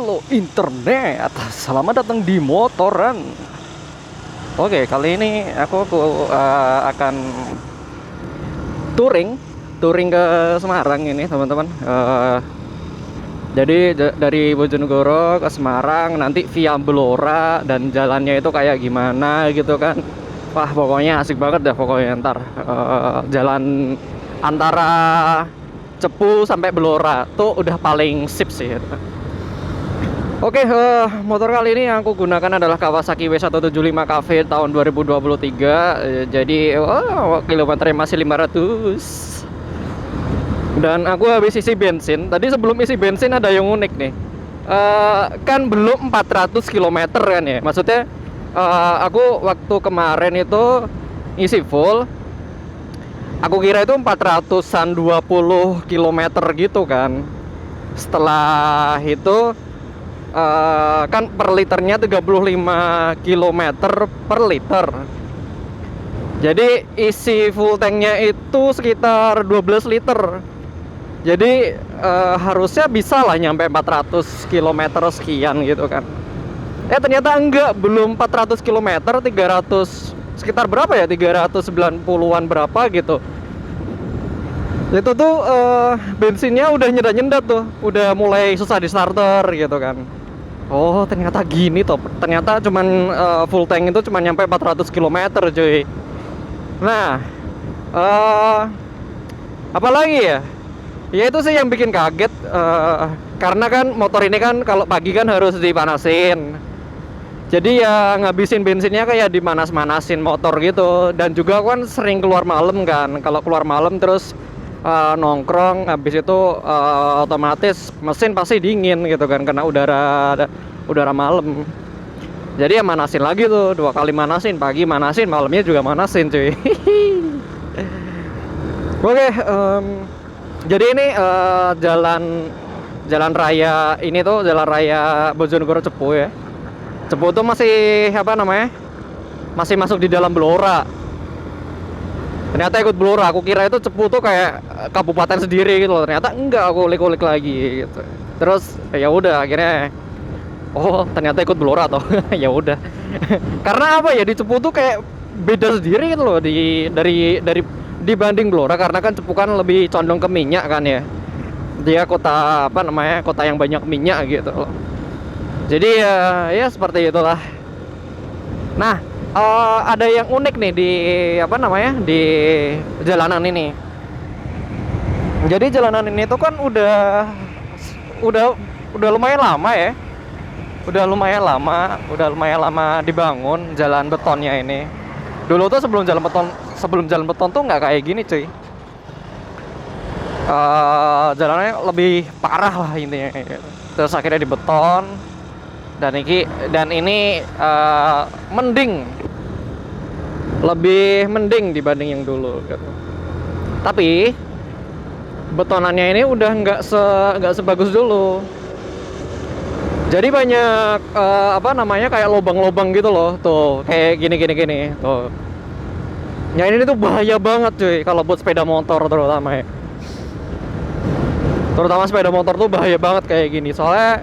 Halo internet, selamat datang di Motoran. Oke, kali ini aku akan touring ke Semarang ini teman-teman. Jadi dari Bojonegoro ke Semarang nanti via Blora dan jalannya itu kayak gimana gitu kan. Wah pokoknya asik banget dah pokoknya ntar jalan antara Cepu sampai Blora tuh udah paling sip sih. Oke, motor kali ini yang aku gunakan adalah Kawasaki W175 KV tahun 2023. Jadi, kilometernya masih 500. Dan aku habis isi bensin. Tadi sebelum isi bensin ada yang unik nih. Kan belum 400 km kan ya. Maksudnya, aku waktu kemarin itu isi full. Aku kira itu 400-an 20 km gitu kan. Setelah itu kan per liternya 35 km per liter. Jadi isi full tanknya itu sekitar 12 liter. Jadi harusnya bisa lah nyampe 400 km sekian gitu kan. Ternyata enggak, belum 400 km, 300 sekitar berapa ya? 390-an berapa gitu. Itu tuh bensinnya udah nyendat-nyendat tuh, udah mulai susah di starter gitu kan. Oh ternyata gini toh. Ternyata cuman full tank itu cuma nyampe 400 km cuy. Nah apa lagi ya? Ya itu sih yang bikin kaget, karena kan motor ini kan kalau pagi kan harus dipanasin. Jadi ya ngabisin bensinnya kayak dimanas-manasin motor gitu. Dan juga kan sering keluar malam kan. Kalau keluar malam terus nongkrong, habis itu otomatis mesin pasti dingin gitu kan, karena udara malam. Jadi ya manasin lagi tuh, 2 kali manasin, pagi manasin, malamnya juga manasin cuy. Oke, jadi ini jalan raya ini tuh jalan raya Bojonegoro Cepu ya. Cepu tuh masih apa namanya, masih masuk di dalam Blora. Ternyata ikut Blora, aku kira itu Cepu tuh kayak kabupaten sendiri gitu loh. Ternyata enggak, aku ulik-ulik lagi gitu. Terus ya udah akhirnya ternyata ikut Blora toh. Ya udah. Karena apa ya, di Cepu tuh kayak beda sendiri gitu loh dari dibanding Blora, karena kan Cepu kan lebih condong ke minyak kan ya. Dia kota apa namanya? Kota yang banyak minyak gitu loh. Jadi ya seperti itulah. Nah, ada yang unik nih di apa namanya, di jalanan ini. Jadi jalanan ini tuh kan udah lumayan lama ya. Udah lumayan lama dibangun jalan betonnya ini. Dulu tuh sebelum jalan beton tuh nggak kayak gini cuy. Jalannya lebih parah lah intinya. Terus akhirnya di beton. Dan ini lebih mending dibanding yang dulu gitu. Tapi betonannya ini udah nggak sebagus dulu. Jadi banyak apa namanya, kayak lubang-lubang gitu loh tuh, kayak gini tuh. Ya ini tuh bahaya banget cuy kalau buat sepeda motor terutama ya. Terutama sepeda motor tuh bahaya banget kayak gini, soalnya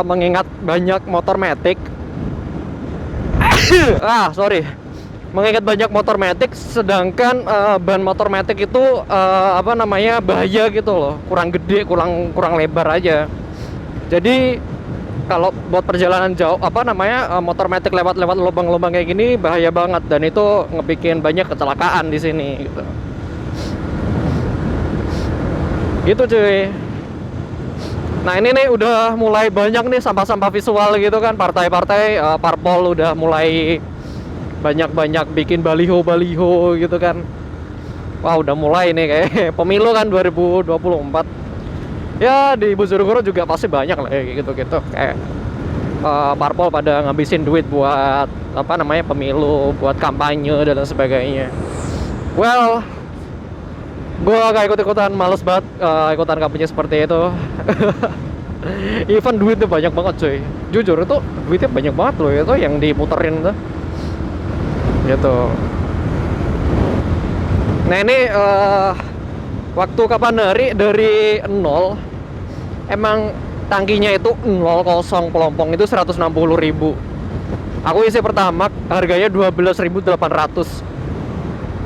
mengingat banyak motor matic. Mengingat banyak motor matic, sedangkan ban motor matic itu apa namanya, bahaya gitu loh, kurang gede, kurang lebar aja. Jadi kalau buat perjalanan jauh apa namanya, motor matic lewat lubang-lubang kayak gini bahaya banget, dan itu ngebikin banyak kecelakaan di sini gitu. Gitu cuy. Nah ini nih udah mulai banyak nih sampah-sampah visual gitu kan, partai-partai parpol udah mulai banyak bikin baliho gitu kan. Wah udah mulai nih kayak pemilu kan 2024. Ya di Bojonegoro juga pasti banyak lah kayak gitu-gitu, kayak parpol pada ngabisin duit buat apa namanya, pemilu, buat kampanye dan sebagainya. Well, gua gak ikut-ikutan, males banget ikutan kampanye seperti itu. Even duitnya banyak banget cuy, jujur itu duitnya banyak banget loh itu yang diputerin tuh gitu. Nah ini waktu kapan dari nol emang tangkinya itu 00 pelompong itu 160.000. Aku isi Pertamax harganya 12.800.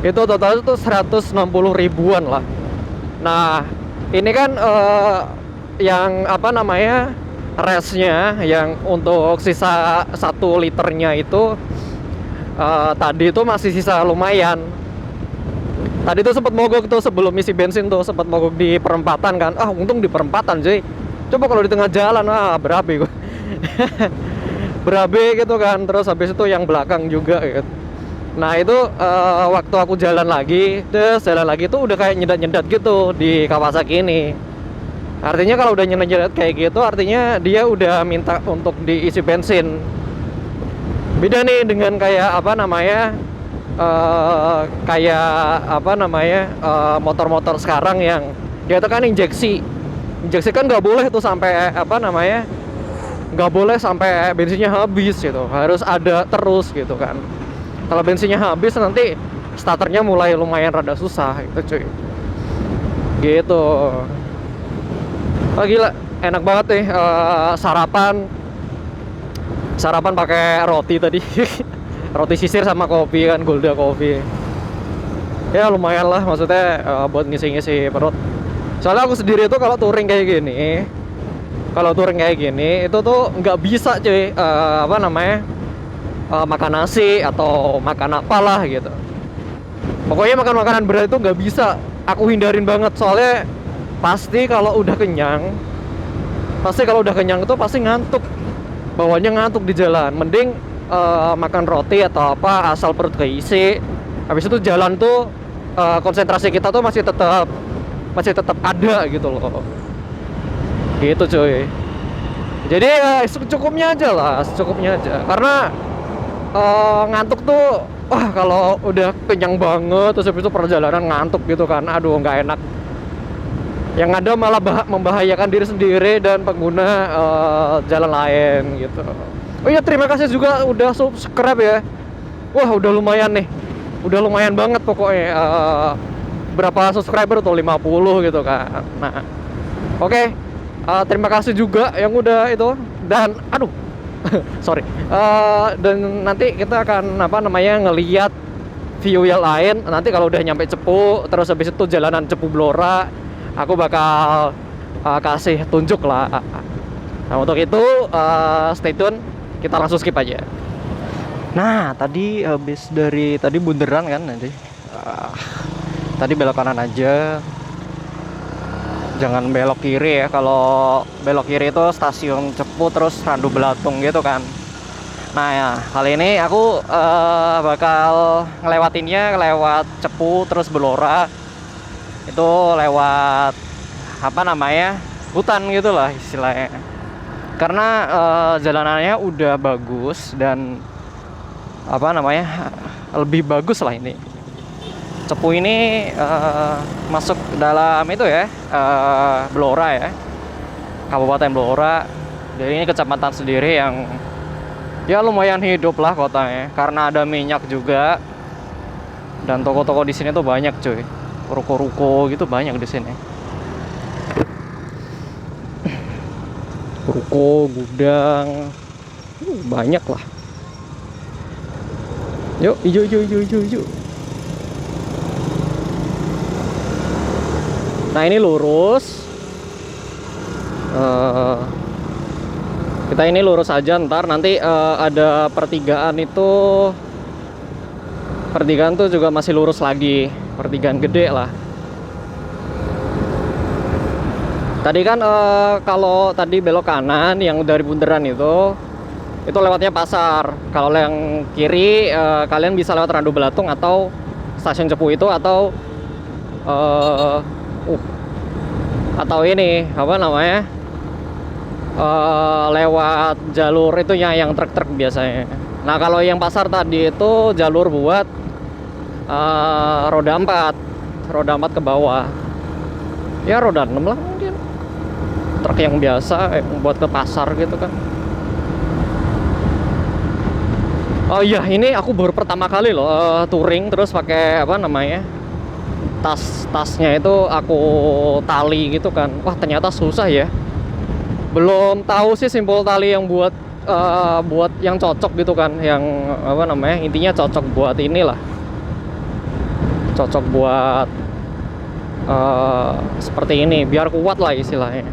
Itu total itu 160 ribuan lah. Nah, ini kan yang apa namanya, resnya yang untuk sisa 1 liternya itu tadi itu masih sisa lumayan. Tadi tuh sempat mogok tuh sebelum isi bensin tuh, sempat mogok di perempatan kan. Untung di perempatan cuy. Coba kalau di tengah jalan, berabe gue. Berabe gitu kan. Terus habis itu yang belakang juga gitu. Nah itu waktu aku jalan lagi tuh udah kayak nyedat-nyedat gitu di Kawasaki ini. Artinya kalau udah nyedat-nyedat kayak gitu, artinya dia udah minta untuk diisi bensin. Beda nih dengan kayak apa namanya, motor-motor sekarang yang dia itu kan injeksi kan nggak boleh tuh sampai apa namanya, nggak boleh sampai bensinnya habis gitu, harus ada terus gitu kan. Kalau bensinnya habis nanti starternya mulai lumayan rada susah gitu cuy. Gitu. Gila, enak banget nih sarapan pakai roti tadi. Roti sisir sama kopi kan, Golda Coffee. Ya lumayan lah, maksudnya buat ngisi-ngisi perut. Soalnya aku sendiri tuh kalau touring kayak gini, itu tuh nggak bisa cuy, makan nasi atau makan apalah gitu. Pokoknya makan makanan berat itu nggak bisa, aku hindarin banget. Soalnya pasti kalau udah kenyang itu pasti ngantuk, bawahnya ngantuk di jalan. Mending makan roti atau apa, asal perut keisi. Habis itu jalan tuh konsentrasi kita tuh masih tetap ada gitu loh. Gitu cuy. Jadi secukupnya aja. Karena ngantuk tuh, kalau udah kenyang banget terus habis itu perjalanan ngantuk gitu kan, aduh nggak enak. Yang ada malah membahayakan diri sendiri dan pengguna jalan lain gitu. Oh iya, terima kasih juga udah subscribe ya. Wah, udah lumayan nih. Udah lumayan banget pokoknya. Berapa subscriber tuh, 50 gitu kan. Nah, oke. Terima kasih juga yang udah itu. Dan aduh, sorry. Dan nanti kita akan ngeliat view yang lain. Nanti kalau udah nyampe Cepu, terus habis itu jalanan Cepu Blora, aku bakal kasih tunjuk lah. Nah untuk itu stay tune. Kita langsung skip aja. Nah tadi habis dari tadi bunderan kan nanti. Tadi belok kanan aja. Jangan belok kiri ya. Kalau belok kiri itu stasiun Cepu terus Randu Belatung gitu kan. Nah ya, kali ini aku bakal ngelewatinnya lewat Cepu terus Belora. Itu lewat hutan gitu lah istilahnya. Karena jalanannya udah bagus dan lebih bagus lah ini. Cepu ini masuk dalam itu ya, Blora ya, Kabupaten Blora. Jadi ini kecamatan sendiri yang ya lumayan hidup lah kotanya, karena ada minyak juga. Dan toko-toko di sini tuh banyak cuy, ruko-ruko gitu banyak di sini. Ruko, gudang, banyak lah. Yuk, hijau. Nah ini lurus. Kita ini lurus aja, ntar nanti ada pertigaan itu. Pertigaan tuh juga masih lurus lagi, pertigaan gede lah. Tadi kan kalau tadi belok kanan yang dari bundaran itu lewatnya pasar. Kalau yang kiri kalian bisa lewat Randu Belatung atau stasiun Cepu itu atau ini lewat jalur itu yang truk-truk biasanya. Nah kalau yang pasar tadi itu jalur buat roda 4 ke bawah. Ya roda 6 lah mungkin. Truk yang biasa buat ke pasar gitu kan. Oh iya, ini aku baru pertama kali loh touring terus pakai tasnya itu aku tali gitu kan. Wah ternyata susah ya. belum tahu sih simpul tali yang buat yang cocok gitu kan, yang apa namanya, intinya cocok buat inilah, cocok buat seperti ini biar kuat lah istilahnya.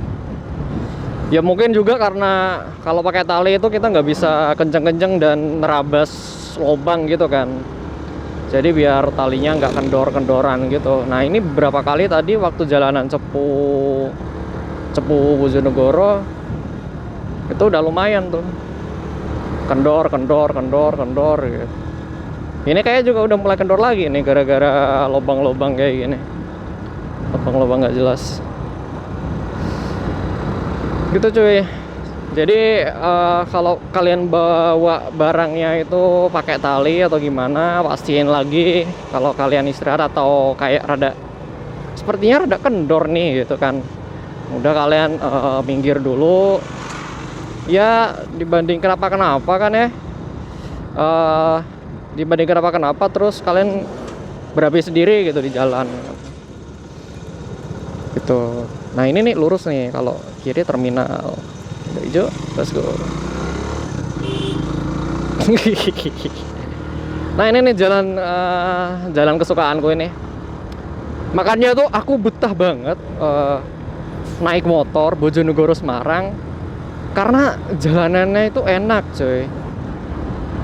Ya mungkin juga karena kalau pakai tali itu kita nggak bisa kenceng-kenceng dan nerabas lubang gitu kan, jadi biar talinya nggak kendor-kendoran gitu. Nah ini beberapa kali tadi waktu jalanan Cepu Bojonegoro itu udah lumayan tuh, kendor gitu. Ini kayaknya juga udah mulai kendor lagi nih gara-gara lubang-lubang kayak gini, lubang-lubang nggak jelas gitu cuy. Jadi kalau kalian bawa barangnya itu pakai tali atau gimana, pastiin lagi kalau kalian istirahat atau kayak sepertinya rada kendor nih gitu kan, udah kalian minggir dulu ya, dibanding kenapa kan ya, dibanding kenapa terus kalian berapi sendiri gitu di jalan gitu. Nah ini nih lurus nih, kalau kiri terminal udah hijau, let's go. Nah ini nih jalan kesukaanku ini, makanya tuh aku betah banget naik motor Bojonegoro Semarang, karena jalanannya itu enak cuy.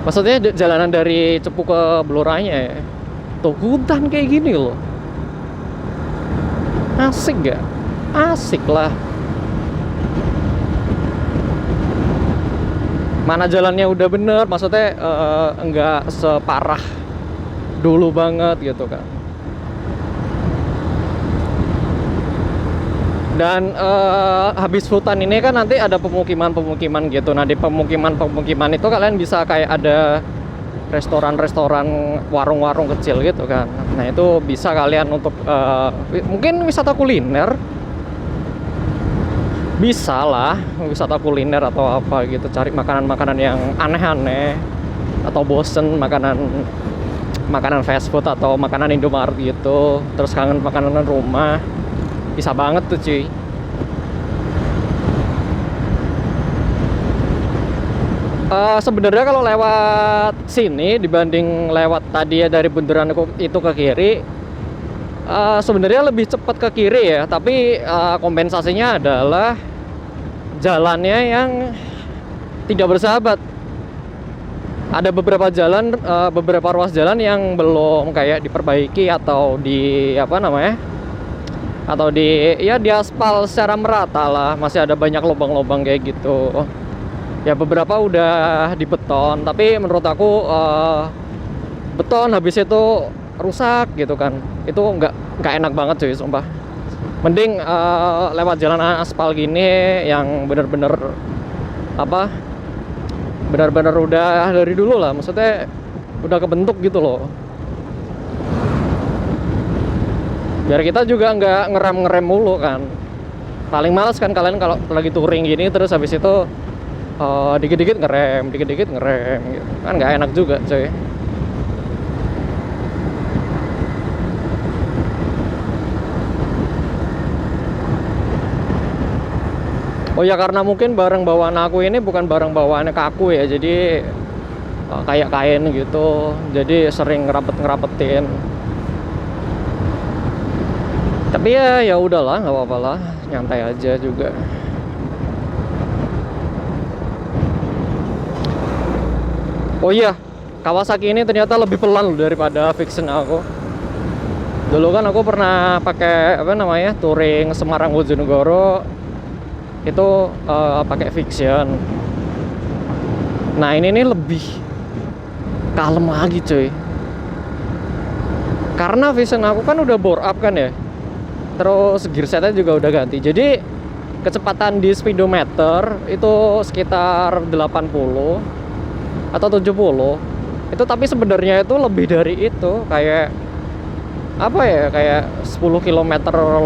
Maksudnya jalanan dari Cepu ke Bloranya ya, tuh hutan kayak gini loh, asik gak? Asik lah. Mana jalannya udah bener, maksudnya enggak separah dulu banget gitu kan. Dan habis hutan ini kan nanti ada pemukiman gitu. Nah di pemukiman itu kalian bisa kayak ada restoran-restoran, warung-warung kecil gitu kan. Nah itu bisa kalian untuk mungkin wisata kuliner, bisa lah wisata kuliner atau apa gitu, cari makanan-makanan yang aneh-aneh atau bosen makanan fast food atau makanan Indomaret gitu, terus kangen makanan rumah, bisa banget tuh cuy. Sebenarnya kalau lewat sini dibanding lewat tadi ya dari bundaran itu ke kiri, sebenarnya lebih cepat ke kiri ya, tapi kompensasinya adalah jalannya yang tidak bersahabat. Ada beberapa jalan, beberapa ruas jalan yang belum kayak diperbaiki atau di apa namanya, atau di aspal secara merata lah, masih ada banyak lubang-lubang kayak gitu. Ya beberapa udah dibeton, tapi menurut aku beton habis itu rusak gitu kan, itu nggak enak banget cuy, sumpah. Mending lewat jalan aspal gini yang bener-bener apa, benar-benar udah dari dulu lah, maksudnya udah kebentuk gitu loh, biar kita juga nggak ngerem mulu kan. Paling males kan kalian kalau lagi touring gini terus habis itu dikit-dikit ngerem gitu. Kan nggak enak juga coy. Oh ya, karena mungkin barang bawaan aku ini bukan barang bawaannya kaku ya, jadi kayak kain gitu, jadi sering ngerapetin. Tapi ya udahlah, nggak apa-apa lah, nyantai aja juga. Oh iya, Kawasaki ini ternyata lebih pelan loh daripada Vixion aku. Dulu kan aku pernah pakai apa namanya, touring Semarang Bojonegoro itu pakai Vixion. Nah ini nih lebih kalem lagi cuy, karena Vixion aku kan udah bore up kan ya, terus gear setnya juga udah ganti, jadi kecepatan di speedometer itu sekitar 80 atau 70 itu, tapi sebenarnya itu lebih dari itu, kayak apa ya, kayak 10 km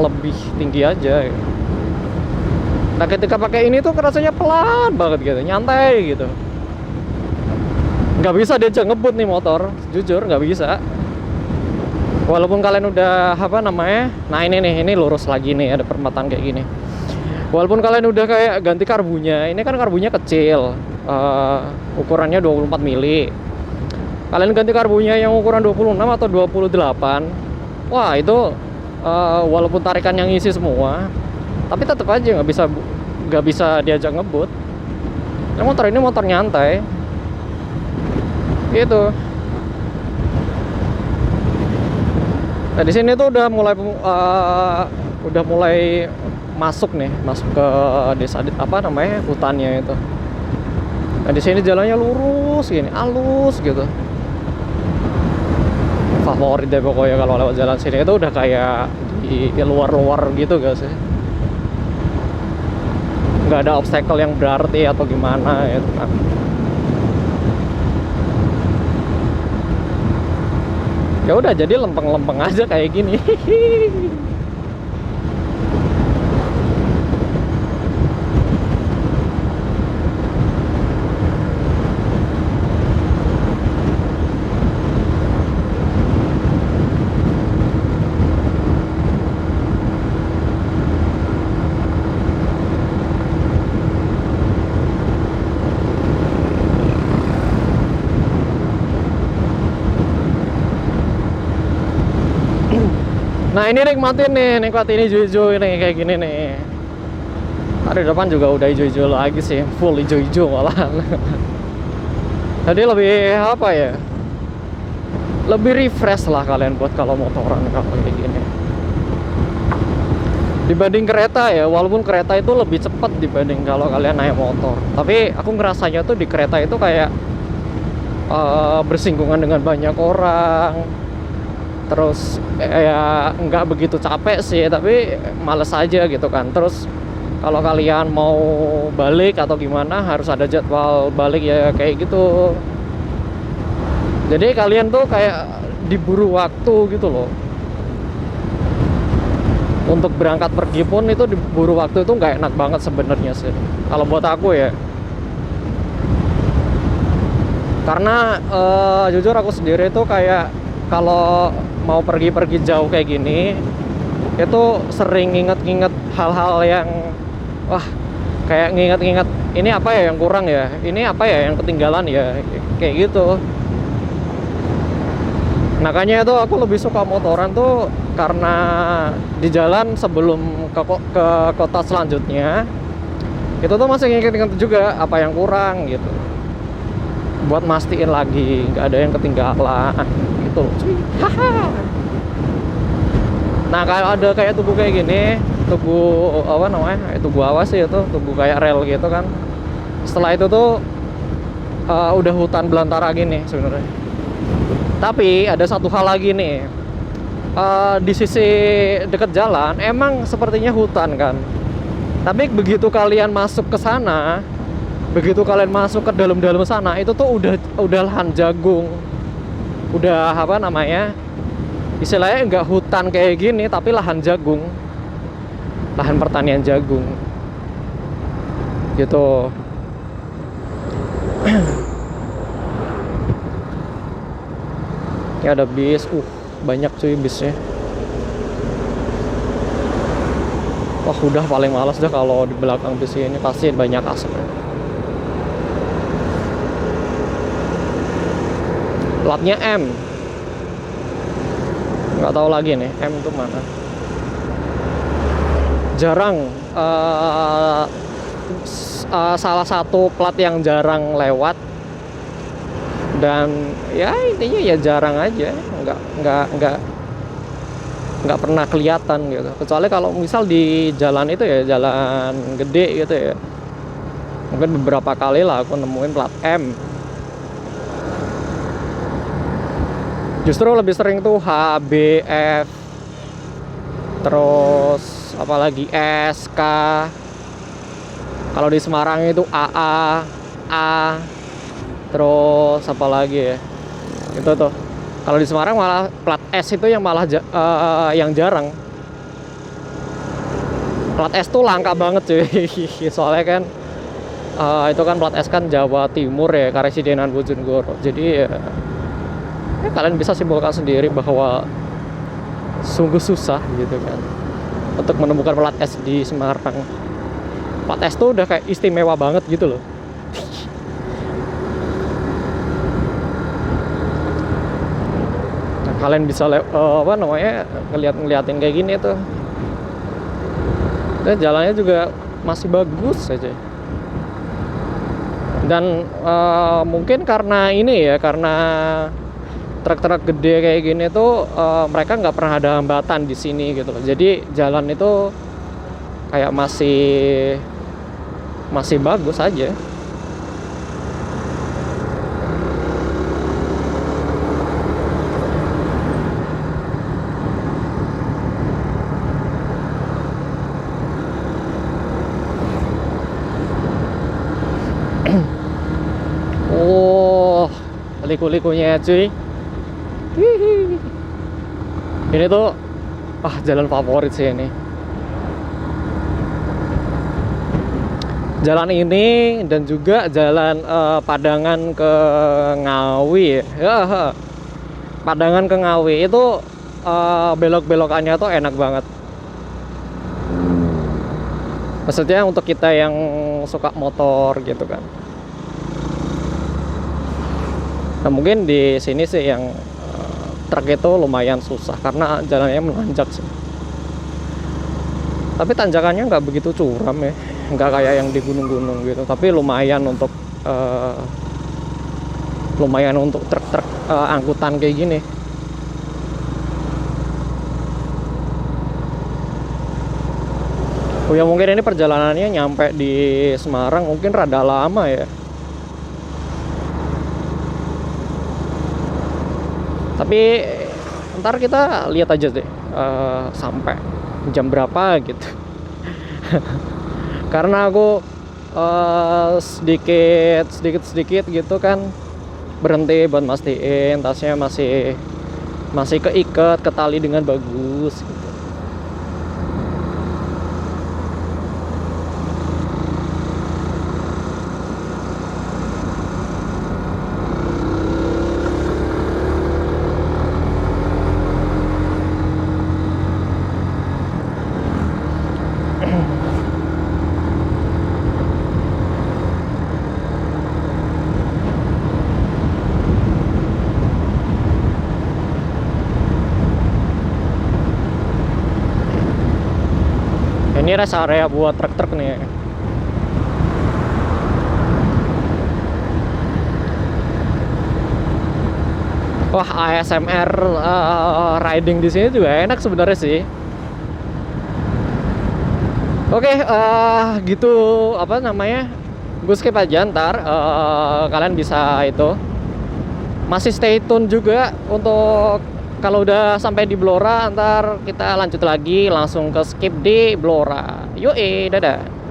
lebih tinggi aja gitu. Nah ketika pakai ini tuh rasanya pelan banget gitu, nyantai gitu. Nggak bisa diajak ngebut nih motor, jujur nggak bisa. Walaupun kalian udah apa namanya, nah ini lurus lagi nih, ada perempatan kayak gini. Walaupun kalian udah kayak ganti karbunya, ini kan karbunya kecil, ukurannya 24 mili. Kalian ganti karbunya yang ukuran 26 atau 28, wah itu walaupun tarikan yang isi semua, tapi tetap aja nggak bisa diajak ngebut. Nah, motor ini motor nyantai, gitu. Nah di sini tuh udah mulai masuk ke desa apa namanya hutannya itu. Nah di sini jalannya lurus gini, halus gitu. Favorit deh pokoknya kalau lewat jalan sini itu udah kayak di luar-luar gitu gak sih? Nggak ada obstacle yang berarti atau gimana gitu kan. Ya udah jadi lempeng-lempeng aja kayak gini. Nah ini nikmatin hijau-hijau ini kayak gini nih. Tadi depan juga udah hijau-hijau lagi sih, full hijau-hijau malahan. Jadi lebih apa ya? Lebih refresh lah kalian buat kalau motoran kalau kayak gini. Dibanding kereta ya, walaupun kereta itu lebih cepat dibanding kalau kalian naik motor. Tapi aku ngerasanya tuh di kereta itu kayak bersinggungan dengan banyak orang. Terus ya nggak begitu capek sih, tapi males aja gitu kan. Terus kalau kalian mau balik atau gimana harus ada jadwal balik ya kayak gitu. Jadi kalian tuh kayak diburu waktu gitu loh. Untuk berangkat pergi pun itu diburu waktu itu nggak enak banget sebenarnya sih. Kalau buat aku ya. Karena jujur aku sendiri tuh kayak kalau mau pergi-pergi jauh kayak gini itu sering nginget-nginget hal-hal yang wah kayak nginget-nginget ini apa ya yang kurang ya, ini apa ya yang ketinggalan ya, kayak gitu. Makanya itu aku lebih suka motoran tuh karena di jalan sebelum ke kota selanjutnya itu tuh masih nginget-nginget juga apa yang kurang gitu, buat mastiin lagi nggak ada yang ketinggalan gitu loh. Nah kalau ada kayak tugu kayak gini, tugu apa namanya, tugu awas sih itu, tugu kayak rel gitu kan. Setelah itu tuh udah hutan belantara gini sebenarnya. Tapi ada satu hal lagi nih, di sisi dekat jalan emang sepertinya hutan kan. Tapi begitu kalian masuk ke sana, begitu kalian masuk ke dalam-dalam sana, itu tuh udah lahan jagung. Udah apa namanya, istilahnya nggak hutan kayak gini tapi lahan jagung, lahan pertanian jagung gitu. Ini ada bis, banyak cuy bisnya. Wah udah paling males dah kalau di belakang bis ini, pasti banyak asap. Platnya M, nggak tahu lagi nih M itu mana. Jarang salah satu plat yang jarang lewat, dan ya intinya ya jarang aja, nggak pernah kelihatan gitu. Kecuali kalau misal di jalan itu ya, jalan gede gitu ya, mungkin beberapa kali lah aku nemuin plat M. Justru lebih sering tuh H, B, F, terus apalagi S, K. Kalau di Semarang itu AA, A, terus apa lagi ya, itu tuh. Kalau di Semarang malah plat S itu yang malah yang jarang. Plat S tuh langka banget cuy. Soalnya kan itu kan plat S kan Jawa Timur ya, Karesidenan Bojonegoro. Jadi ya kalian bisa simpulkan sendiri bahwa sungguh susah gitu kan untuk menemukan plat S di Semarang. 4S tuh udah kayak istimewa banget gitu loh. Nah, kalian bisa apa namanya ngeliatin kayak gini tuh. Dan jalannya juga masih bagus aja. Dan mungkin karena ini ya, karena truk-truk gede kayak gini tuh mereka nggak pernah ada hambatan di sini gitu loh. Jadi jalan itu kayak masih bagus aja. Oh, liku-likunya cuy. Hihi. Ini tuh jalan favorit sih ini. Jalan ini dan juga jalan Padangan ke Ngawi ya. Padangan ke Ngawi itu belok-belokannya tuh enak banget. Maksudnya untuk kita yang suka motor gitu kan. Nah, mungkin di sini sih yang truk itu lumayan susah karena jalannya menanjak sih. Tapi tanjakannya nggak begitu curam ya, nggak kayak yang di gunung-gunung gitu. Tapi lumayan untuk truk-truk angkutan kayak gini. Oh ya, mungkin ini perjalanannya nyampe di Semarang mungkin rada lama ya. Tapi ntar kita lihat aja deh sampai jam berapa gitu. Karena aku sedikit gitu kan berhenti buat mastiin tasnya masih keikat ke tali dengan bagus gitu. Ini rest area buat truk-truk nih. Wah, ASMR riding di sini juga enak sebenarnya sih. Oke, gitu apa namanya? Gue skip aja ntar. Kalian bisa itu. Masih stay tune juga untuk kalau udah sampai di Blora, ntar kita lanjut lagi langsung ke skip di Blora. Yoi, dadah.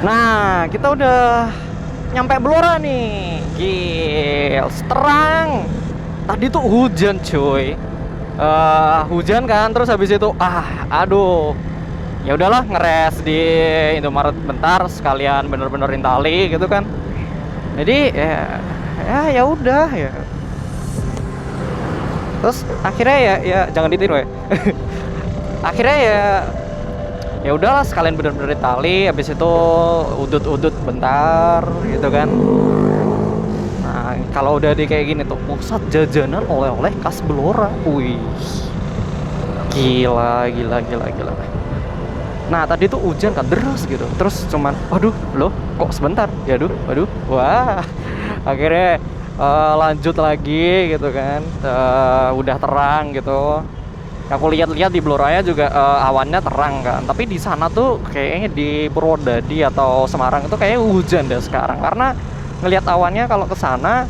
Nah, kita udah nyampe Blora nih. Gil, terang. Tadi tuh hujan, cuy. Hujan kan, terus habis itu aduh. Ya udahlah, ngeres di Indomaret bentar sekalian bener-benerin tali gitu kan. Jadi ya udah ya. Terus akhirnya ya jangan ditiru ya. Akhirnya ya Ya udahlah sekalian bener-bener tali, habis itu udut-udut bentar gitu kan. Nah kalau udah di kayak gini tuh pusat jajanan oleh-oleh khas Blora. Wih, gila. Nah tadi tuh hujan kan deras gitu, terus cuman waduh loh kok sebentar ya, waduh wah, akhirnya lanjut lagi gitu kan. Udah terang gitu. Aku lihat-lihat di Bloraya juga awannya terang kan, tapi di sana tuh kayaknya di Purwodadi atau Semarang itu kayaknya hujan deh sekarang, karena ngelihat awannya kalau ke sana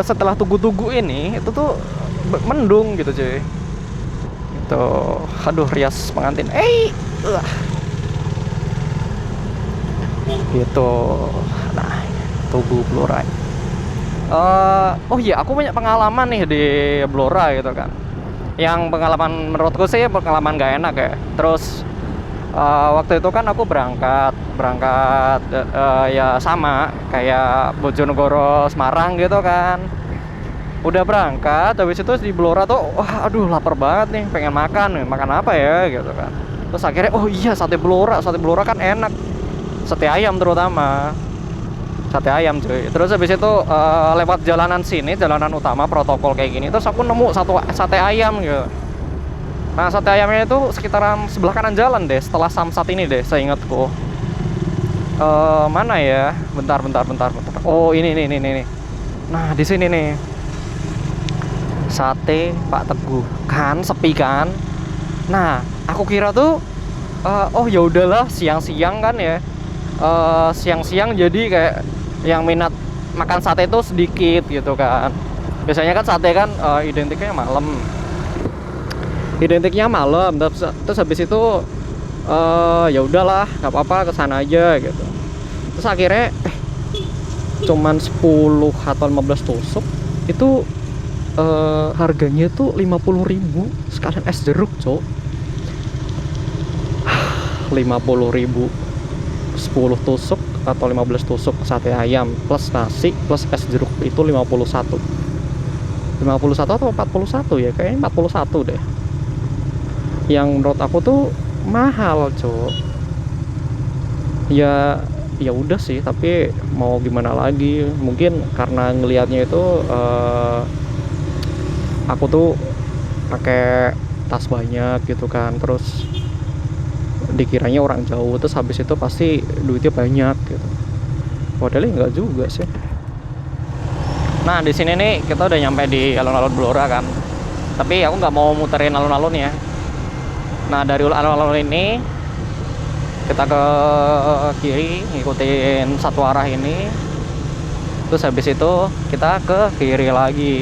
setelah tugu-tugu ini itu tuh mendung gitu cuy. Itu aduh rias pengantin. Gitu. Nah, tugu Blora. Oh iya, aku banyak pengalaman nih di Blora gitu kan. Yang pengalaman menurutku sih pengalaman gak enak ya. Terus waktu itu kan aku berangkat ya sama kayak Bojonegoro Semarang gitu kan. Udah berangkat, habis itu di Blora tuh wah aduh lapar banget nih, pengen makan apa ya gitu kan. Terus akhirnya oh iya sate Blora kan enak, sate ayam terutama, sate ayam cuy. Terus habis itu lewat jalanan sini, jalanan utama protokol kayak gini, terus aku nemu satu sate ayam gitu. Nah sate ayamnya itu sekitaran sebelah kanan jalan deh, setelah Samsat ini deh seingatku. Mana ya, bentar. Oh ini. Nah di sini nih, sate Pak Teguh kan sepi kan. Nah aku kira tuh oh ya udahlah siang-siang kan ya, siang-siang jadi kayak yang minat makan sate itu sedikit gitu kan. Biasanya kan sate kan identiknya malam, terus habis itu ya udahlah nggak apa-apa kesana aja gitu. Terus akhirnya cuman 10 atau 15 tusuk itu harganya tuh 50.000 sekalian es jeruk cok. 50.000 10 tusuk atau 15 tusuk sate ayam plus nasi plus es jeruk itu 51 atau 41 ya, kayaknya 41 deh. Yang menurut aku tuh mahal cok. Ya udah sih, tapi mau gimana lagi, mungkin karena ngelihatnya itu aku tuh pakai tas banyak gitu kan, terus dikiranya orang jauh, terus habis itu pasti duitnya banyak gitu. Padahal enggak juga sih. Nah di sini nih kita udah nyampe di alun-alun Blora kan, tapi aku nggak mau muterin alun-alunnya. Nah dari alun-alun ini kita ke kiri ngikutin satu arah ini, terus habis itu kita ke kiri lagi.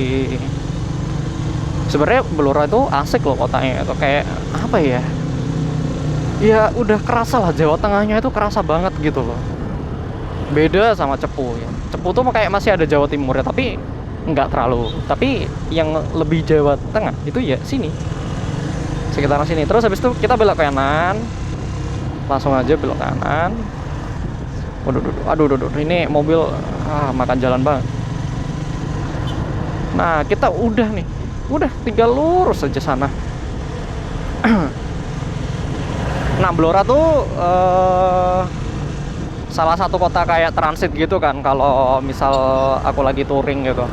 Sebenarnya Blora itu asik loh kotanya, itu kayak apa ya, ya udah kerasa lah, Jawa Tengahnya itu kerasa banget gitu loh. Beda sama Cepu ya. Cepu tuh kayak masih ada Jawa Timur ya, tapi nggak terlalu. Tapi yang lebih Jawa Tengah itu ya sini, sekitaran sini. Terus habis itu kita belok kanan, langsung aja belok kanan. Aduh, ini mobil makan jalan banget. Nah kita udah tinggal lurus aja sana. Nah Blora tuh salah satu kota kayak transit gitu kan. Kalau misal aku lagi touring gitu,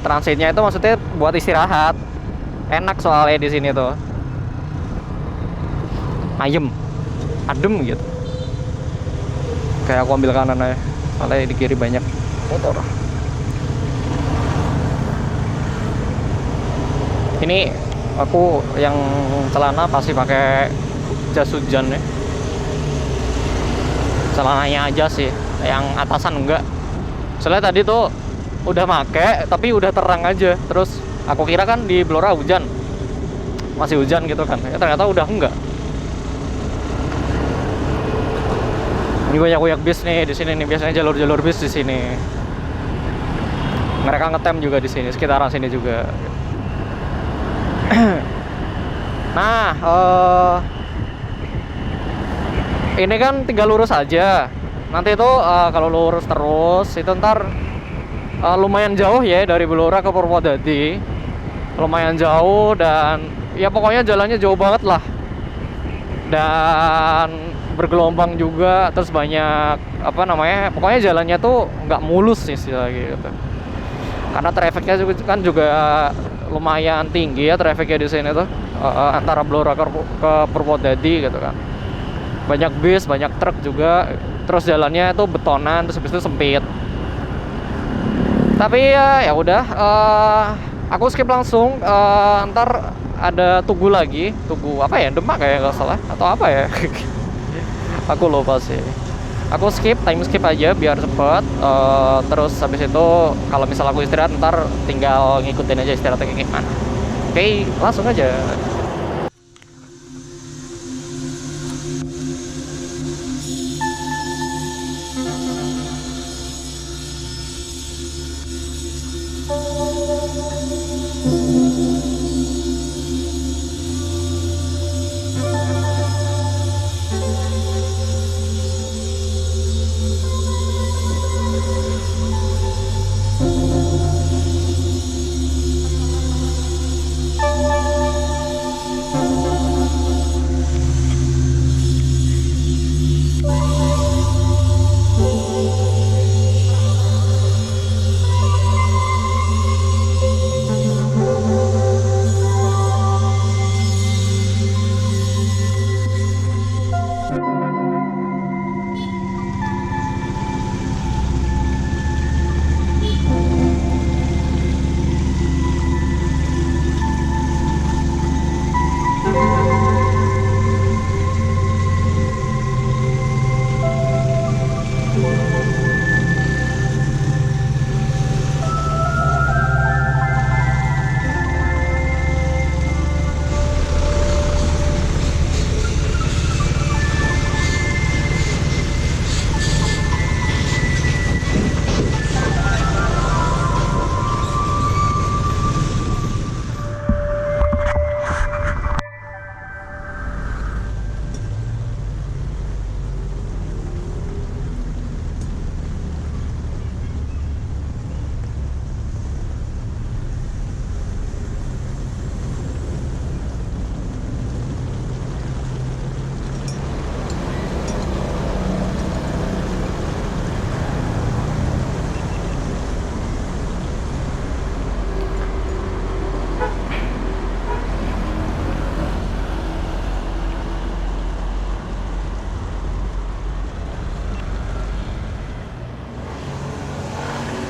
transitnya itu maksudnya buat istirahat. Enak soalnya di sini tuh, adem gitu. Kayak aku ambil kanan aja, soalnya di kiri banyak motor. Ini aku yang celana pasti pakai jas hujan ya. Celananya aja sih, yang atasan enggak. Soalnya tadi tuh udah make tapi udah terang aja. Terus aku kira kan di Blora hujan, masih hujan gitu kan. Ya ternyata udah enggak. Ini banyak bis nih di sini nih, biasanya jalur bis di sini. Mereka ngetem juga di sini, sekitaran sini juga. Nah, ini kan tinggal lurus aja. Nanti itu kalau lurus terus itu ntar lumayan jauh ya dari Blora ke Purwodadi. Lumayan jauh dan ya pokoknya jalannya jauh banget lah. dan bergelombang juga, terus banyak apa namanya, pokoknya jalannya tuh nggak mulus sih gitu, karena trafficnya juga lumayan tinggi ya, trafficnya di sini tuh antara Blora ke Purwodadi gitu kan, banyak bis, banyak truk juga, terus jalannya itu betonan, terus habis itu sempit. Tapi ya udah, aku skip langsung. Ntar ada Tugu lagi, Tugu apa ya, Demak kayak nggak salah atau apa ya. Aku lupa sih. Aku skip, time skip aja biar cepet. Terus habis itu kalau misal aku istirahat, ntar tinggal ngikutin aja istirahatnya kayak gimana. Oke, langsung aja.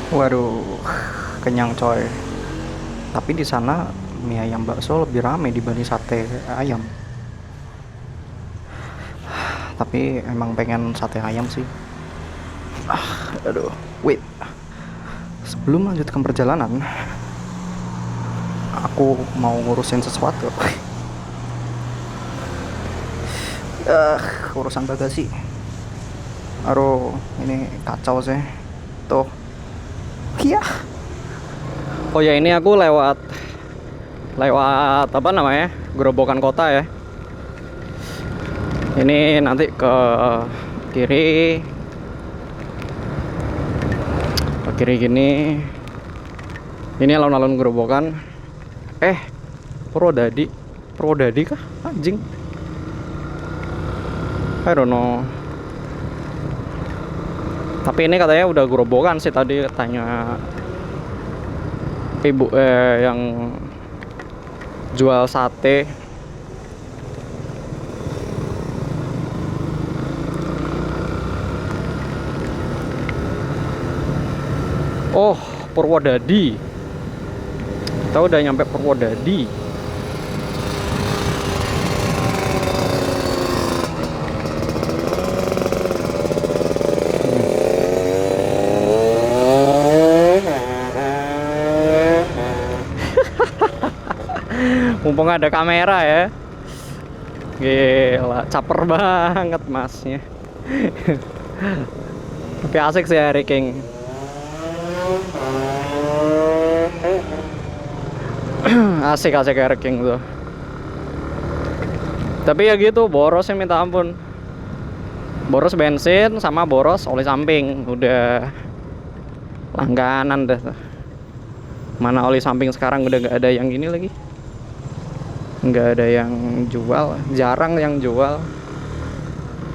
Waduh, kenyang coy. Tapi di sana mie ayam bakso lebih rame dibanding sate ayam. Tapi emang pengen sate ayam sih. Aduh, wait. Sebelum melanjutkan perjalanan, aku mau ngurusin sesuatu. Urusan bagasi. Aduh, ini kacau sih. Tuh. Iya. Oh ya, ini aku lewat apa namanya, Gerobokan Kota ya. Ini nanti ke kiri gini. Ini alun-alun Gerobokan. Purwodadi kah anjing, I don't know. Tapi ini katanya udah Gerobokan sih, tadi tanya ibu yang jual sate. Oh, Purwodadi. Kita udah nyampe Purwodadi. Mumpung ada kamera ya. Gila, caper banget masnya. Tapi asik sih Harry King. Asik Harry King tuh. Tapi ya gitu, borosnya minta ampun. Boros bensin sama boros oli samping. Udah langganan dah. Mana oli samping sekarang udah nggak ada yang ini lagi. nggak ada yang jual, jarang yang jual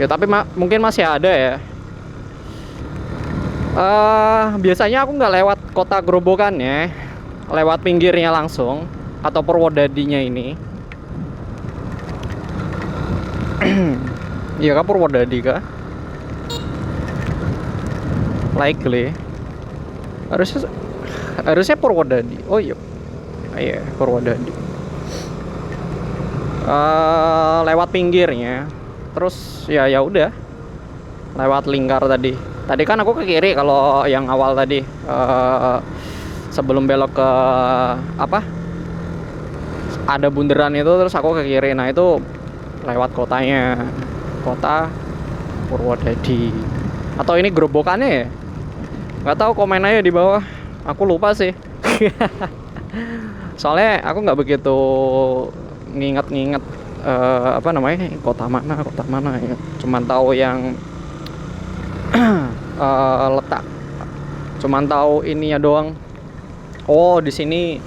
ya, tapi mungkin masih ada ya. Biasanya aku nggak lewat kota Grobogan ya, lewat pinggirnya langsung atau Purwodadinya ini. Iya kah, Purwodadi kah? Likely harusnya Purwodadi. Oh iya, iya Purwodadi. Lewat pinggirnya, terus ya udah lewat lingkar tadi. Tadi kan aku ke kiri kalau yang awal tadi, sebelum belok ke apa? Ada bundaran itu, terus aku ke kiri. Nah itu lewat kotanya, kota Purwodadi. Atau ini gerobokannya ya? Nggak tahu, komen aja di bawah. Aku lupa sih. Soalnya aku nggak begitu nginget apa namanya, kota mana ya. Cuman tahu yang letak, cuman tahu ininya doang. Oh di sini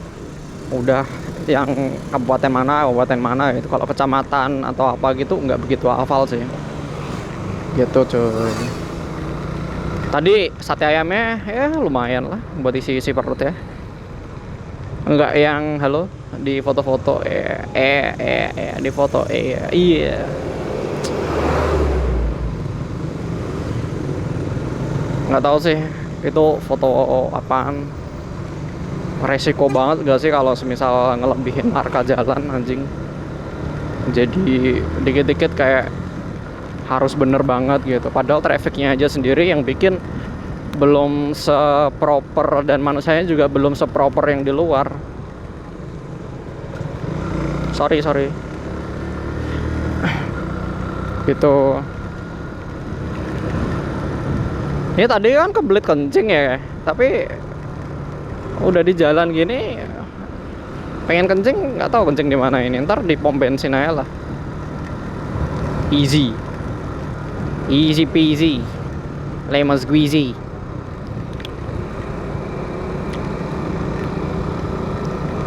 udah yang kabupaten mana gitu. Kalau kecamatan atau apa gitu nggak begitu hafal sih gitu cuy. Tadi sate ayamnya ya lumayan lah buat isi perut ya. Enggak yang halo di foto-foto di foto iya. Nggak tahu sih itu foto apaan. Resiko banget gak sih kalau semisal ngelebihin marka jalan anjing. Jadi dikit-dikit kayak harus bener banget gitu. Padahal trafficnya aja sendiri yang bikin belum seproper, dan manusianya juga belum seproper yang di luar. Sorry gitu. Ini tadi kan kebelit kencing ya, tapi udah di jalan gini pengen kencing, nggak tahu kencing di mana ini. Ntar di pom bensin aja lah. Easy peasy lemon squeezy.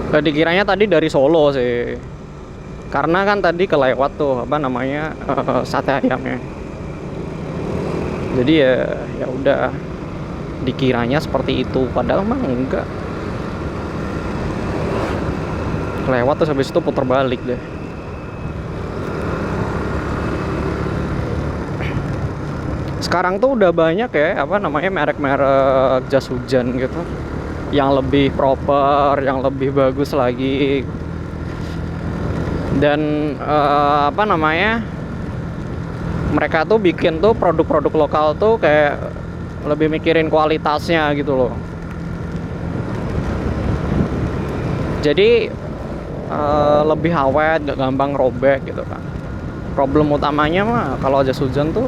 Dikiranya tadi dari Solo sih, karena kan tadi kelewat tuh apa namanya, sate ayamnya. Jadi ya udah dikiranya seperti itu, padahal mah enggak. Lewat terus habis itu putar balik deh. Sekarang tuh udah banyak ya apa namanya, merek-merek jas hujan gitu yang lebih proper, yang lebih bagus lagi. Dan apa namanya, mereka tuh bikin tuh produk-produk lokal tuh kayak lebih mikirin kualitasnya gitu loh. Jadi lebih awet, gak gampang robek gitu kan. Problem utamanya mah kalau jas hujan tuh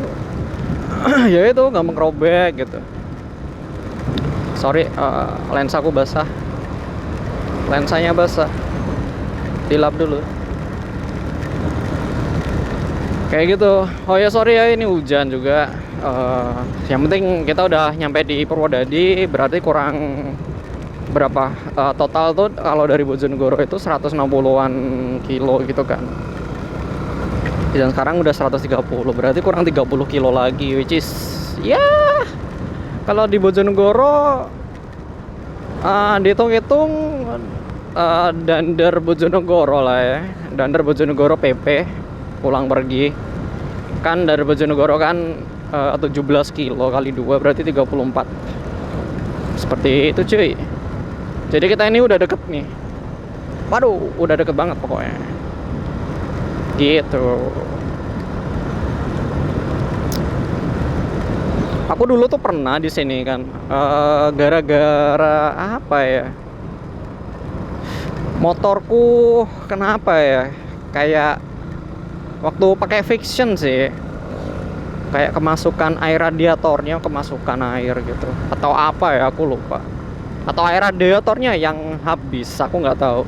ya itu gampang robek gitu. Sorry, lensaku basah. Lensanya basah. Dilap dulu. Kayak gitu. Oh ya sorry ya, ini hujan juga. Yang penting kita udah nyampe di Purwodadi. Berarti kurang berapa? Total tuh kalau dari Bojonegoro itu 160-an kilo gitu kan. Dan sekarang udah 130. Berarti kurang 30 kilo lagi, which is ya kalau di Bojonegoro dihitung-hitung Dander Bojonegoro lah ya. Dander Bojonegoro PP pulang pergi kan, dari Bojonegoro kan 17 kilo kali 2 berarti 34. Seperti itu cuy. Jadi kita ini udah deket nih. Waduh, udah deket banget pokoknya. Gitu. Aku dulu tuh pernah di sini kan, gara-gara apa ya? Motorku kenapa ya? Kayak waktu pakai friction sih, kayak kemasukan air radiatornya, kemasukan air gitu, atau apa ya aku lupa. Atau air radiatornya yang habis, aku nggak tahu.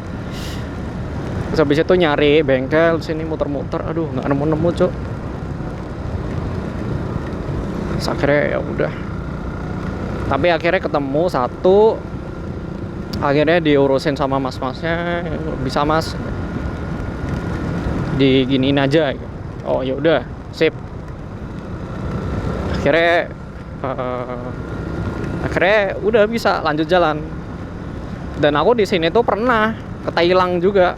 Terus habis itu nyari bengkel sini muter-muter, aduh nggak nemu-nemu cuk. Terus akhirnya ya udah. Tapi akhirnya ketemu satu, akhirnya diurusin sama mas-masnya, bisa mas diginiin aja. Oh ya udah, sip. Akhirnya udah bisa lanjut jalan. Dan aku di sini tuh pernah ketilang juga.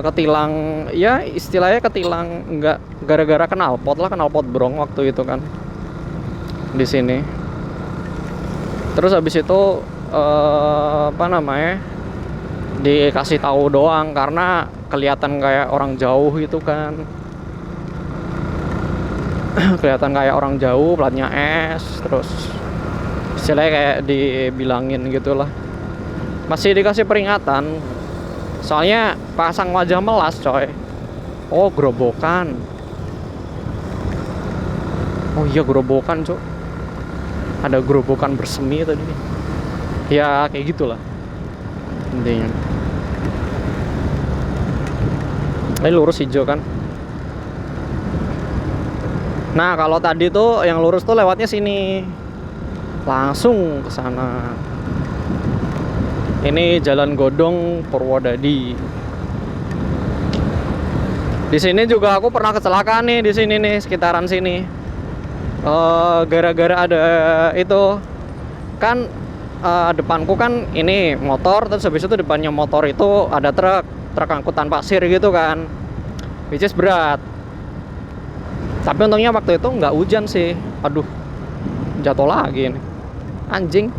Ketilang, ya istilahnya ketilang nggak gara-gara knalpot brong waktu itu kan di sini. Terus habis itu apa namanya, dikasih tahu doang karena kelihatan kayak orang jauh itu kan. Kelihatan kayak orang jauh, platnya S, terus istilahnya kayak dibilangin gitulah. Masih dikasih peringatan. Soalnya pasang wajah melas coy. Oh gerobokan. Oh iya gerobokan coy. Ada gerobokan bersemi tadi. Ya kayak gitulah intinya. Ini lurus hijau kan. Nah kalau tadi tuh yang lurus tuh lewatnya sini, langsung ke sana. Ini Jalan Godong Purwodadi. Di sini juga aku pernah kecelakaan nih, di sini nih, sekitaran sini. Gara-gara ada itu kan, depanku kan ini motor, terus habis itu depannya motor itu ada truk angkutan pasir gitu kan, which is berat. Tapi untungnya waktu itu nggak hujan sih. Aduh, jatuh lagi nih, anjing.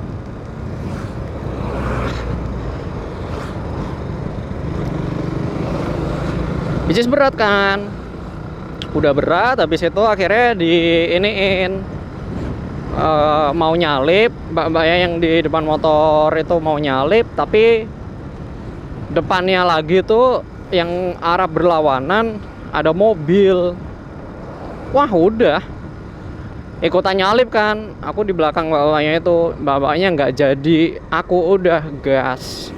Which is berat kan, udah berat. Habis itu akhirnya diiniin, mau nyalip, mbak-mbaknya yang di depan motor itu mau nyalip, tapi depannya lagi tuh yang arah berlawanan ada mobil. Wah udah ikutan nyalip kan, aku di belakang mbak-mbaknya itu, mbak-mbaknya nggak jadi, aku udah gas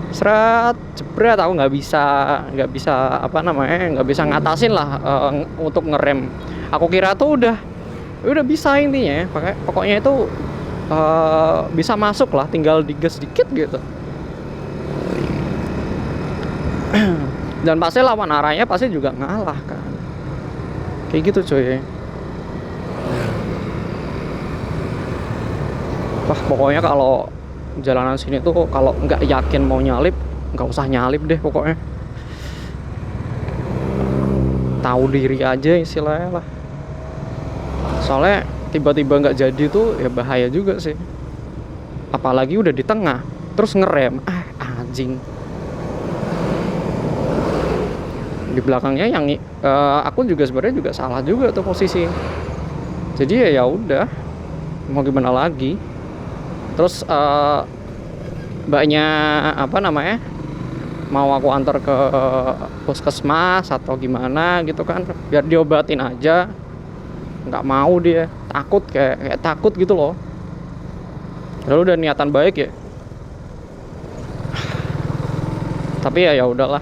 seret jebret. Aku nggak bisa apa namanya, nggak bisa ngatasin lah untuk ngerem. Aku kira tuh udah bisa intinya, pokoknya itu bisa masuk lah, tinggal digas dikit gitu. Dan pasti lawan arahnya pasti juga ngalah kan, kayak gitu coy. Wah pokoknya kalau jalanan sini tuh kalau nggak yakin mau nyalip, nggak usah nyalip deh pokoknya. Tahu diri aja istilahnya lah. Soalnya tiba-tiba nggak jadi tuh ya bahaya juga sih. Apalagi udah di tengah terus ngerem, anjing. Di belakangnya yang aku juga sebenarnya juga salah juga tuh posisi. Jadi ya udah, mau gimana lagi. Terus mbaknya apa namanya, mau aku antar ke puskesmas atau gimana gitu kan, biar diobatin aja. Nggak mau dia, takut, kayak takut gitu loh. Lalu udah niatan baik ya, tapi ya udahlah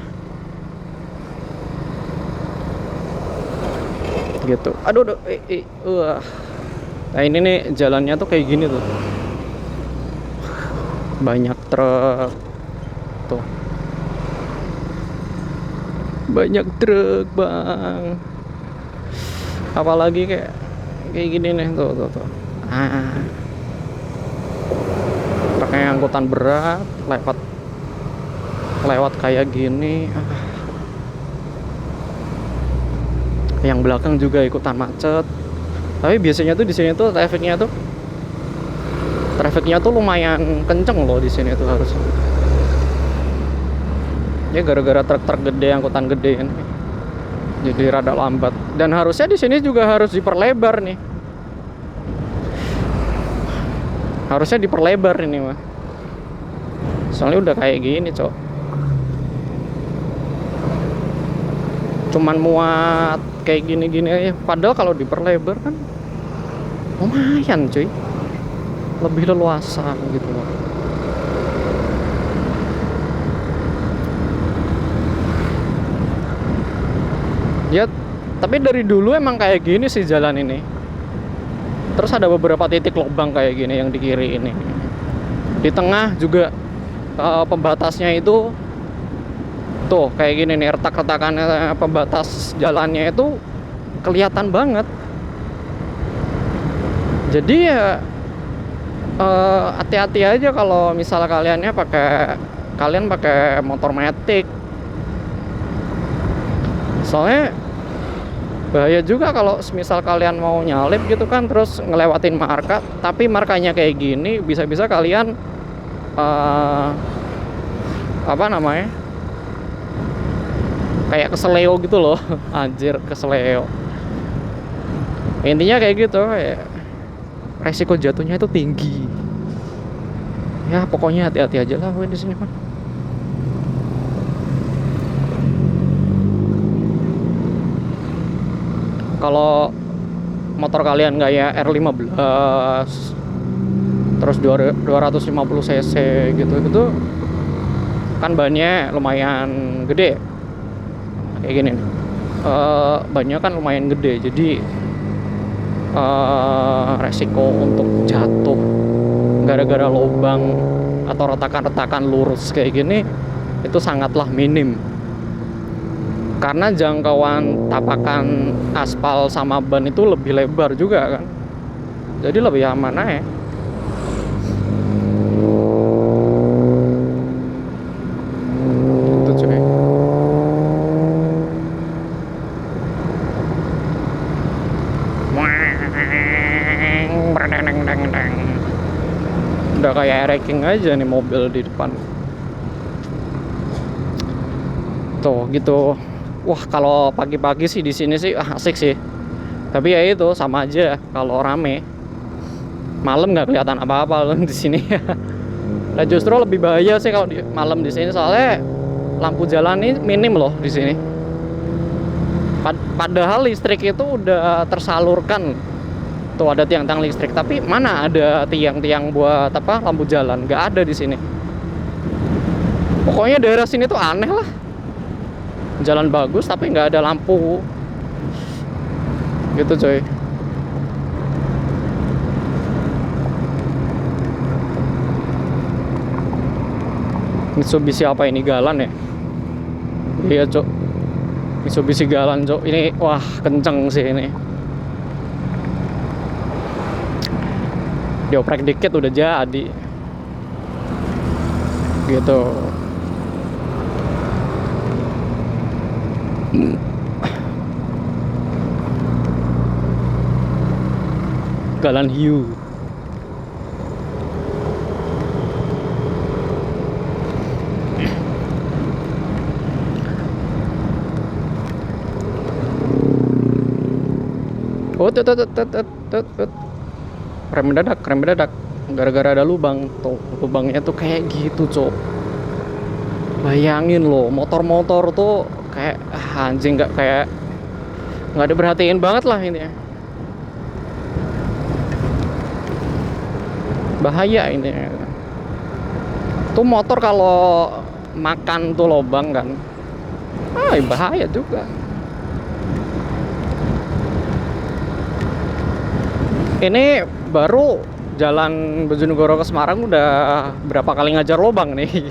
gitu. Aduh, nah ini nih jalannya tuh kayak gini tuh, banyak truk tuh, banyak truk bang. Apalagi kayak gini nih tuh. Pakai angkutan berat lewat kayak gini. Yang belakang juga ikutan macet. Tapi biasanya tuh di sini tuh trafiknya tuh lumayan kenceng loh di sini tuh harusnya. Ya gara-gara truk gede, angkutan gede ini, jadi rada lambat. Dan harusnya di sini juga harus diperlebar nih. Harusnya diperlebar ini mah. Soalnya udah kayak gini, Cok. Cuman muat kayak gini-gini aja. Padahal kalau diperlebar kan lumayan, cuy. Lebih leluasa gitu loh. Ya, tapi dari dulu emang kayak gini sih jalan ini. Terus ada beberapa titik lubang kayak gini yang di kiri ini. Di tengah juga pembatasnya itu Tuh kayak gini nih, retak-retakannya pembatas jalannya itu kelihatan banget. Jadi ya hati-hati aja kalau misalnya kalian pakai motor matic. Soalnya bahaya juga kalau misal kalian mau nyalip gitu kan, terus ngelewatin marka, tapi markanya kayak gini, bisa-bisa kalian apa namanya, kayak keseleo gitu loh. Anjir, keseleo. Intinya kayak gitu ya, resiko jatuhnya itu tinggi. Ya pokoknya hati-hati aja lah gue di sini mah. Kalau motor kalian kayak R15 terus 250 cc gitu itu kan bannya lumayan gede kayak gini nih. Bannya kan lumayan gede, jadi resiko untuk jatuh gara-gara lubang atau retakan-retakan lurus kayak gini itu sangatlah minim, karena jangkauan tapakan aspal sama ban itu lebih lebar juga kan, jadi lebih aman aja. Gitu cuy. Udah kayak wrecking aja nih mobil di depan. Tuh gitu. Wah, kalau pagi-pagi sih di sini sih asik sih. Tapi ya itu sama aja kalau rame. Malam nggak kelihatan apa-apa loh di sini. Nah, justru lebih bahaya sih kalau malam di sini, soalnya lampu jalan ini minim loh di sini. Padahal listrik itu udah tersalurkan. Tuh ada tiang-tiang listrik, tapi mana ada tiang-tiang buat apa lampu jalan? Nggak ada di sini. Pokoknya daerah sini tuh aneh lah. Jalan bagus tapi nggak ada lampu. Gitu coy. Mitsubishi apa ini, Galan ya? Iya cok, Mitsubishi Galan cok. Ini wah kenceng sih ini. Dioprek dikit udah jadi. Gitu. Galan hiu. Oh, rem mendadak gara-gara ada lubang. Tuh lubangnya tuh kayak gitu cok. Bayangin loh, motor-motor tuh kayak anjing, nggak diperhatiin banget lah ini ya. Bahaya ini. Tuh motor kalau makan tuh lubang kan, bahaya juga. Ini baru jalan Bojonegoro ke Semarang udah berapa kali ngajar lubang nih.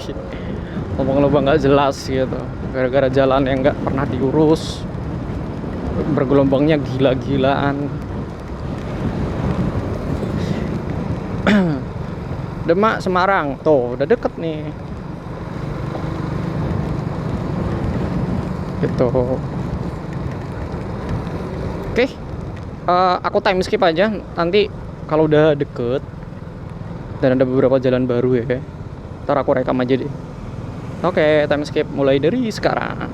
Lubang-lubang nggak jelas gitu, gara-gara jalan yang nggak pernah diurus, bergelombangnya gila-gilaan. Demak Semarang tuh udah deket nih. Gitu. Oke. Aku time skip aja, nanti kalau udah deket dan ada beberapa jalan baru ya, ntar aku rekam aja deh. Oke, time skip mulai dari sekarang.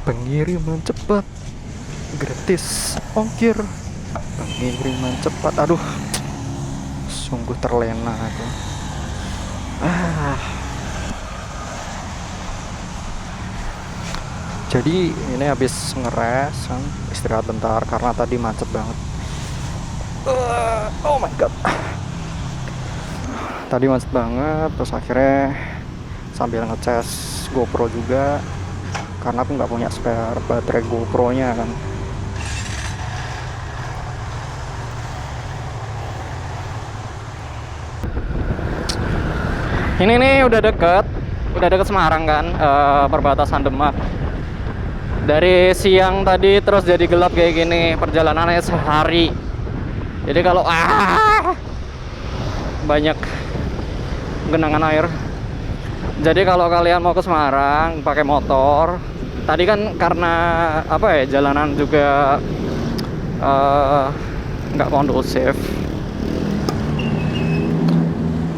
Pengiriman cepat gratis ongkir. Pengiriman cepat, aduh, sungguh terlena aku. Jadi ini habis ngeres kan, istirahat bentar karena tadi macet banget. Oh my god, tadi macet banget. Terus akhirnya sambil ngecas GoPro juga, karena aku nggak punya spare baterai GoPro nya kan. Ini nih udah deket Semarang kan, perbatasan Demak. Dari siang tadi terus jadi gelap kayak gini, perjalanannya sehari. Jadi kalau banyak genangan air. Jadi kalau kalian mau ke Semarang pakai motor, tadi kan karena apa ya, jalanan juga nggak kondusif.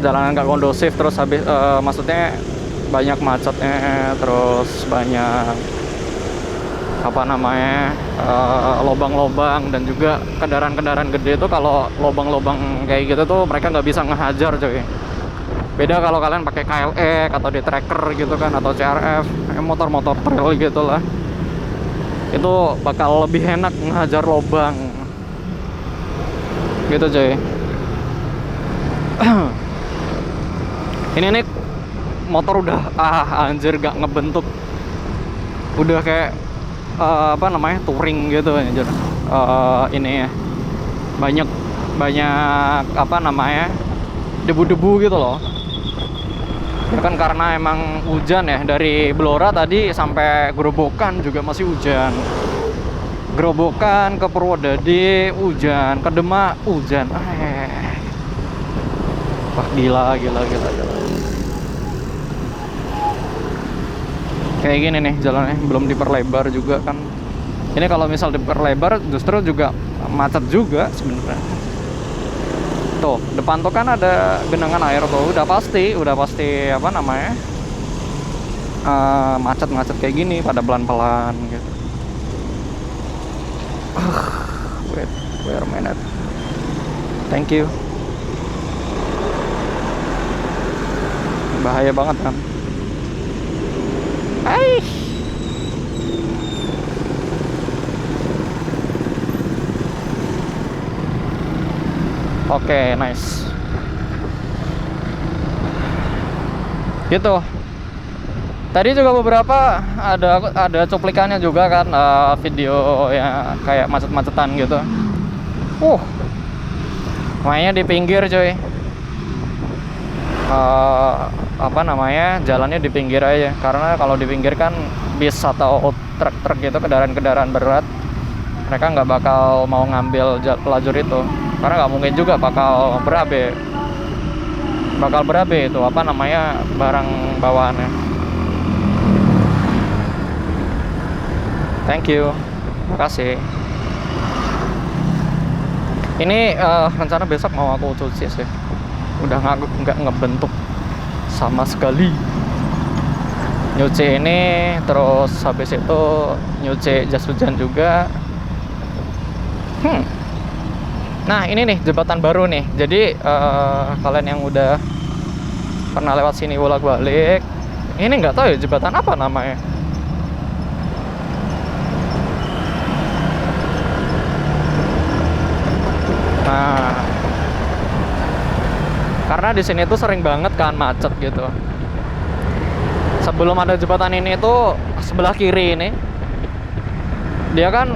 Jalanan nggak kondusif, terus habis maksudnya banyak macetnya, terus banyak apa namanya lobang-lobang, dan juga kendaraan-kendaraan gede itu kalau lobang-lobang kayak gitu tuh mereka nggak bisa ngehajar coy. Beda kalau kalian pakai KLX atau di tracker gitu kan, atau CRF, motor-motor trail gitu lah, itu bakal lebih enak ngehajar lobang gitu coy. Ini nih motor udah anjir gak ngebentuk, udah kayak apa namanya, touring gitu anjir. Ini ya banyak apa namanya, debu-debu gitu loh ya kan, karena emang hujan ya. Dari Blora tadi sampai Gerobokan juga masih hujan. Gerobokan ke Purwodadi hujan, ke Demak hujan. Wah gila. Kayak gini nih jalannya, belum diperlebar juga kan. Ini kalau misal diperlebar justru juga macet juga sebenarnya. Tuh depan tuh kan ada genangan air tuh, udah pasti apa namanya, macet kayak gini pada pelan-pelan gitu. Wait a minute, thank you. Bahaya banget kan. Oke, nice. Gitu. Tadi juga beberapa ada cuplikannya juga kan, video ya kayak macet-macetan gitu. Mainnya di pinggir coy. Apa namanya, jalannya di pinggir aja, karena kalau di pinggir kan bis atau truk gitu, kendaraan berat, mereka nggak bakal mau ngambil lajur itu, karena nggak mungkin juga bakal berabe itu apa namanya, barang bawaannya. Thank you, makasih. Ini rencana besok mau aku cuci sih, udah nggak ngebentuk sama sekali. Nyuci ini, terus habis itu nyuci jas hujan juga. Nah ini nih jembatan baru nih. Jadi kalian yang udah pernah lewat sini bolak-balik, ini nggak tahu ya jembatan apa namanya. Nah, karena di sini tuh sering banget kan macet gitu. Sebelum ada jembatan ini tuh sebelah kiri ini, dia kan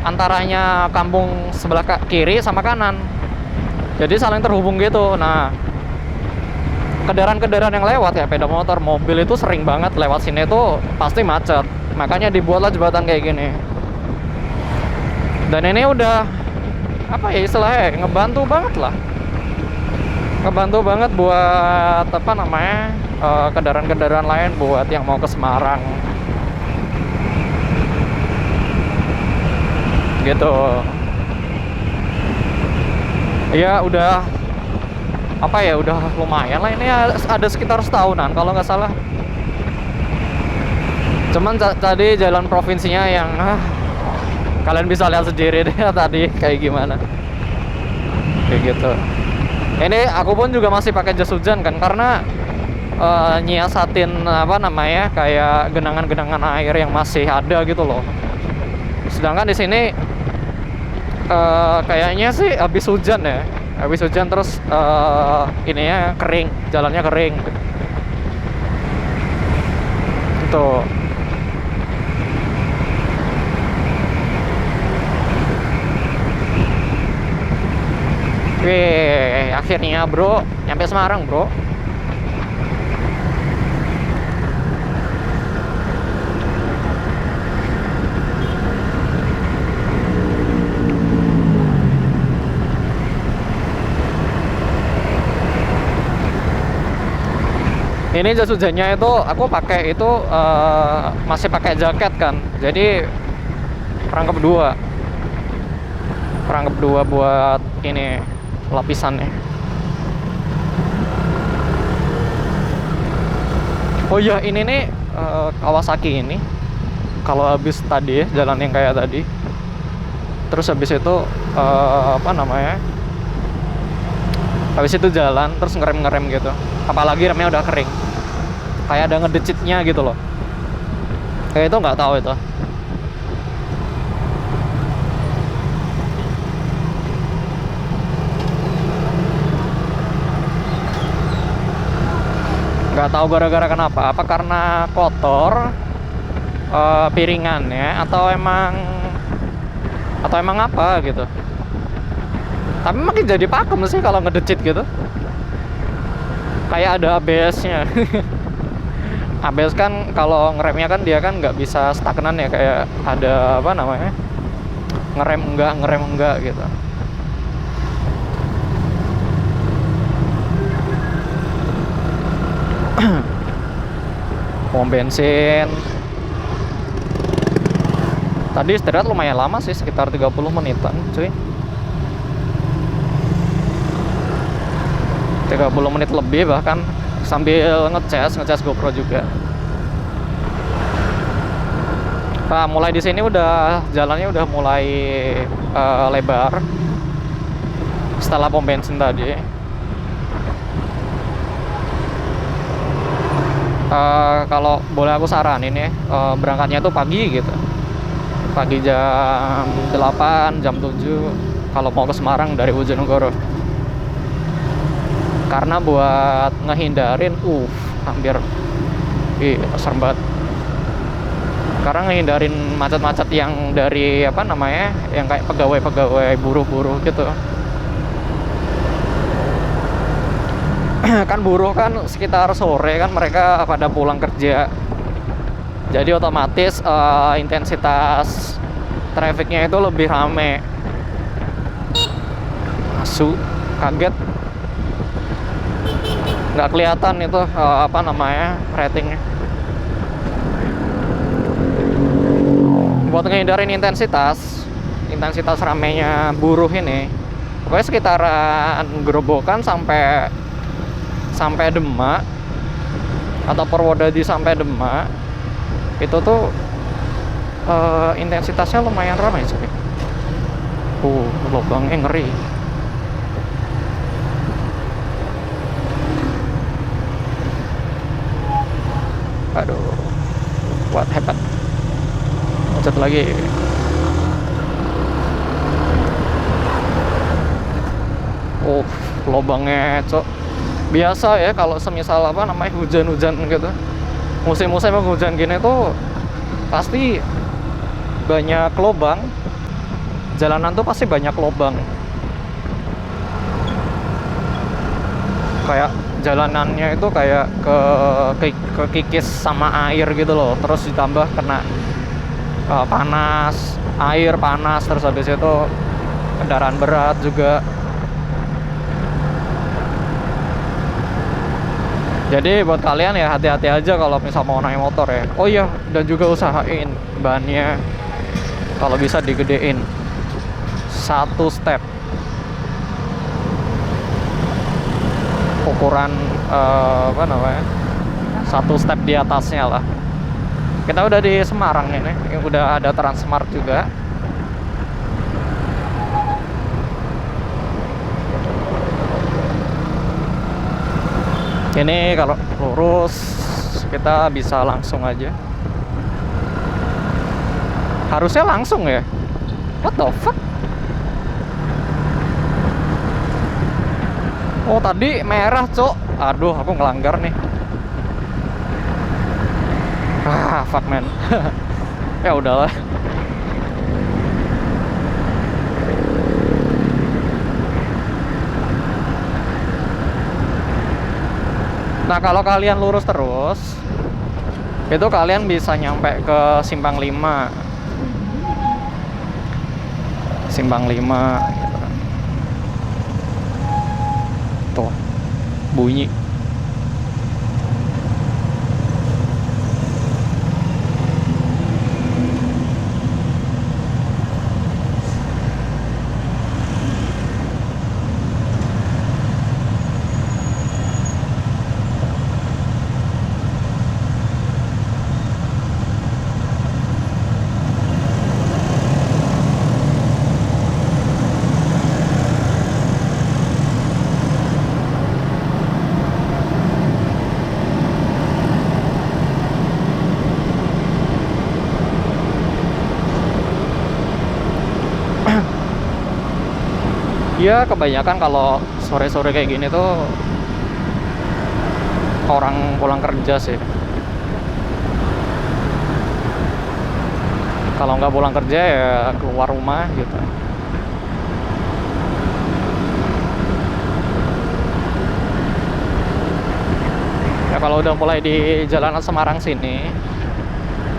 antaranya kampung sebelah kiri sama kanan, jadi saling terhubung gitu. Nah, kendaraan yang lewat ya, sepeda motor, mobil itu sering banget lewat sini tuh pasti macet. Makanya dibuatlah jembatan kayak gini. Dan ini udah apa ya istilahnya, ngebantu banget buat apa namanya, kendaraan lain buat yang mau ke Semarang gitu. Ya udah apa ya, udah lumayan lah ini, ada sekitar setahunan kalau nggak salah. Cuman tadi jalan provinsinya yang kalian bisa lihat sendiri deh tadi kayak gimana. Kayak gitu. Ini aku pun juga masih pakai jas hujan kan, karena nyiasatin apa namanya, kayak genangan-genangan air yang masih ada gitu loh. Sedangkan di sini kayaknya sih habis hujan ya, habis hujan terus ininya kering, jalannya kering. Tuh. Wih, akhirnya bro, nyampe Semarang bro. Ini jas hujannya itu aku pakai itu masih pakai jaket kan, jadi perangkap dua buat ini lapisannya. Oh iya, ini nih Kawasaki ini kalau habis tadi ya, jalan yang kayak tadi, terus habis itu apa namanya, habis itu jalan terus ngerem gitu, apalagi remnya udah kering, kayak ada ngedecitnya gitu loh. Kayak itu nggak tahu itu. Nggak tahu gara-gara kenapa. Apa karena kotor piringannya atau emang apa gitu. Tapi makin jadi pakem sih kalau ngedecit gitu. Kayak ada ABS-nya. ABS kan kalau ngeremnya kan dia kan nggak bisa stagnan ya, kayak ada apa namanya, ngerem enggak gitu. Pom bensin tadi istirahat lumayan lama sih, sekitar 30 menitan cuy. 30 menit lebih bahkan, sambil ngecas GoPro juga. Nah, mulai di sini udah jalannya udah mulai lebar setelah pom bensin tadi. Kalau boleh aku saranin ya, berangkatnya tuh pagi gitu, pagi jam 8, jam 7 kalau mau ke Semarang dari Bojonegoro. Karena buat ngehindarin hampir serem banget. Karena ngehindarin macet-macet yang dari apa namanya, yang kayak pegawai buruh-buruh gitu. Kan buruh kan sekitar sore kan mereka pada pulang kerja, jadi otomatis intensitas trafficnya itu lebih rame. Kaget, nggak kelihatan itu apa namanya, ratingnya. Buat ngehindarin intensitas ramenya buruh ini, pokoknya sekitaran Gerobokan sampai Demak atau Purwodadi sampai Demak itu tuh intensitasnya lumayan ramai sih. Lubangnya ngeri. Aduh, what happened? Macet lagi. Lubangnya cok. Biasa ya kalau semisal apa namanya hujan-hujan gitu, musim-musim hujan gini tuh pasti banyak lubang. Jalanan tuh pasti banyak lubang. Kayak jalanannya itu kayak kekikis sama air gitu loh. Terus ditambah kena air panas, terus habis itu kendaraan berat juga. Jadi buat kalian ya hati-hati aja kalau misal mau naik motor ya. Oh iya, dan juga usahain bannya kalau bisa digedein 1 step. Ukuran apa namanya, 1 step di atasnya lah. Kita udah di Semarang ini, udah ada Transmart juga. Ini kalau lurus kita bisa langsung aja. Harusnya langsung ya. What the fuck? Oh tadi merah cok. Aduh aku ngelanggar nih. Ah fuck man. Ya udahlah. Nah kalau kalian lurus terus, itu kalian bisa nyampe ke Simpang 5. Simpang 5 gitu kan. Tuh bunyi. Ya kebanyakan kalau sore-sore kayak gini tuh orang pulang kerja sih. Kalau nggak pulang kerja ya keluar rumah gitu. Ya kalau udah mulai di jalanan Semarang sini,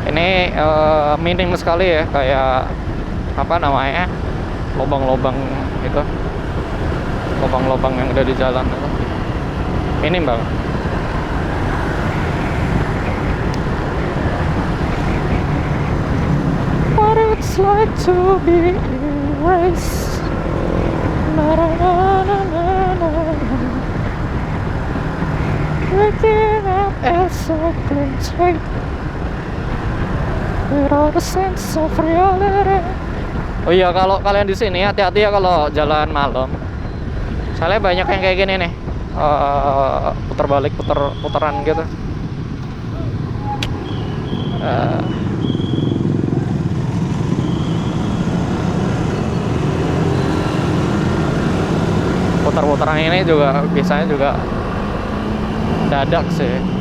ini minim sekali ya, kayak apa namanya, lubang-lubang gitu, lubang-lubang yang udah di jalan itu minim banget. What it's like to be erased. Na, na, na, na, na, na. Waking up is so clean without a sense of reality. Oh iya, kalau kalian di sini hati-hati ya kalau jalan malam. Soalnya banyak yang kayak gini nih, putar balik, puteran gitu. Putar-putaran ini juga biasanya juga dadak sih.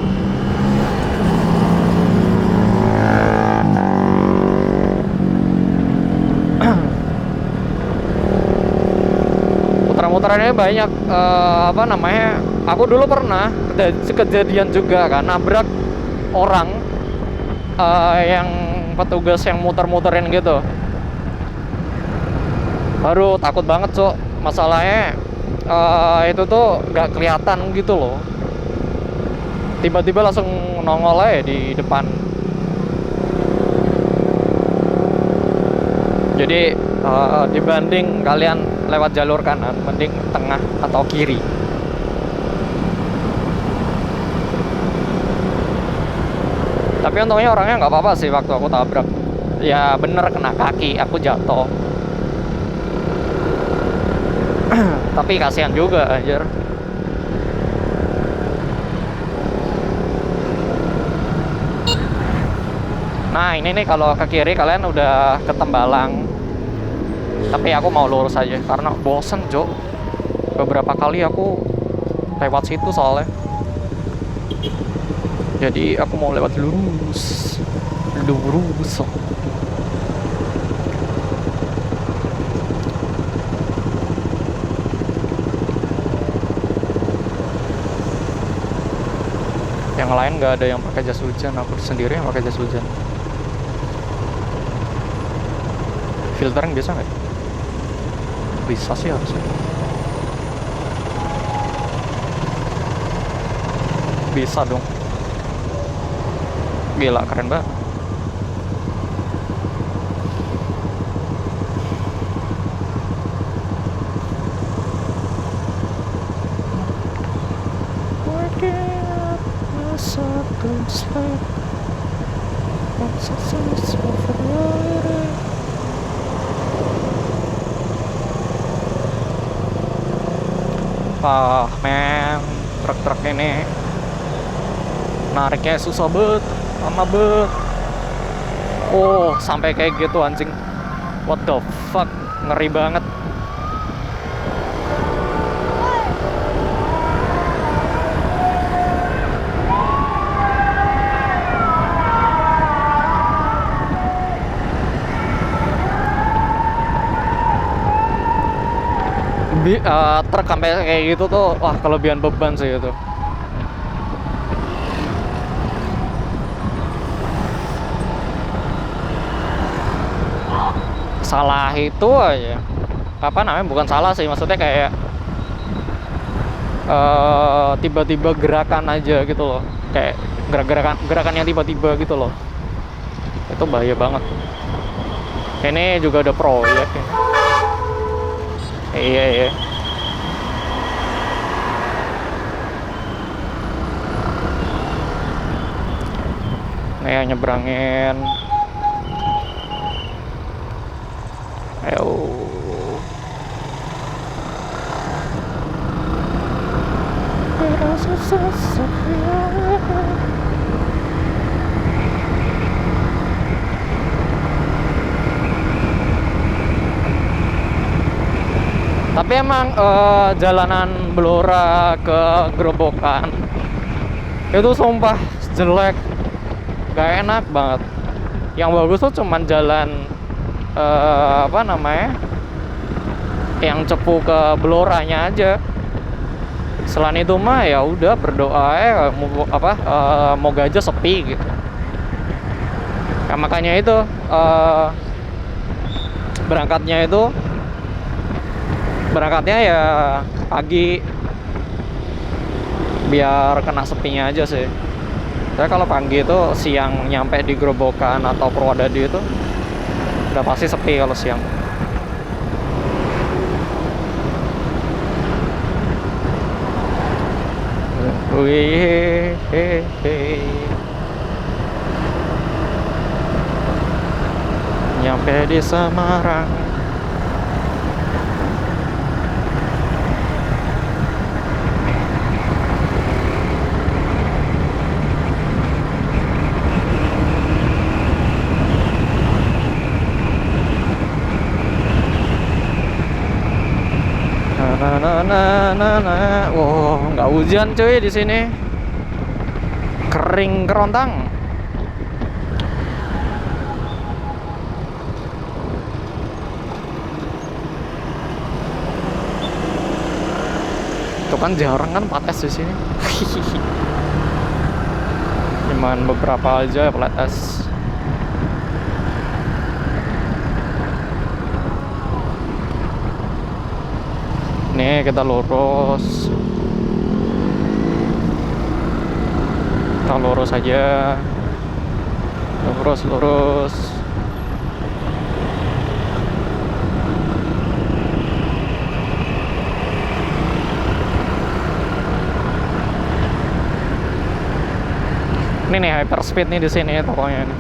Putaran-putarannya banyak, apa namanya, aku dulu pernah kejadian juga kan, nabrak orang, yang petugas yang muter-muterin gitu. Baru takut banget cok, masalahnya itu tuh nggak kelihatan gitu loh, tiba-tiba langsung nongol aja di depan. Jadi dibanding kalian lewat jalur kanan, mending tengah atau kiri. Tapi untungnya orangnya nggak apa-apa sih waktu aku tabrak. Ya bener kena kaki, aku jatuh. Tapi kasihan juga anjir. Nah ini nih kalau ke kiri kalian udah ke Tembalang. Tapi aku mau lurus aja karena bosen Jo. Beberapa kali aku lewat situ soalnya. Jadi aku mau lewat lurus. Lurus. Yang lain nggak ada yang pakai jas hujan, aku sendiri yang pakai jas hujan. Filtering bisa nggak? Bisa sih harusnya. Bisa dong. Gila, keren banget. Wah men, truk-truk ini nariknya susah banget, lama banget. Oh sampai kayak gitu anjing, what the fuck, ngeri banget. Truk sampai kayak gitu tuh, wah kelebihan beban sih itu. Salah itu aja, apa namanya, bukan salah sih, maksudnya kayak tiba-tiba gerakan aja gitu loh, kayak gerakan yang tiba-tiba gitu loh, itu bahaya banget. Ini juga ada proyek ya. Iya iya. Nih nyebrangin. Ayo. Tapi emang jalanan Blora ke Gerobokan itu sumpah jelek, gak enak banget. Yang bagus tuh cuman jalan apa namanya, yang cepu ke Bloranya aja. Selain itu mah ya udah berdoa moga aja sepi gitu. Ya, makanya itu berangkatnya ya pagi biar kena sepinya aja sih. Saya kalau pagi itu siang nyampe di Gerobokan atau Purwodadi itu udah pasti sepi kalau siang. Wih, nyampe di Semarang. Wow, nggak hujan cuy di sini, kering kerontang. Itu kan jarang kan plat es di sini. Cuman beberapa aja plat es. Nih kita lurus. Kita lurus aja. Lurus. Ini nih hyperspeed nih di sini pokoknya nih.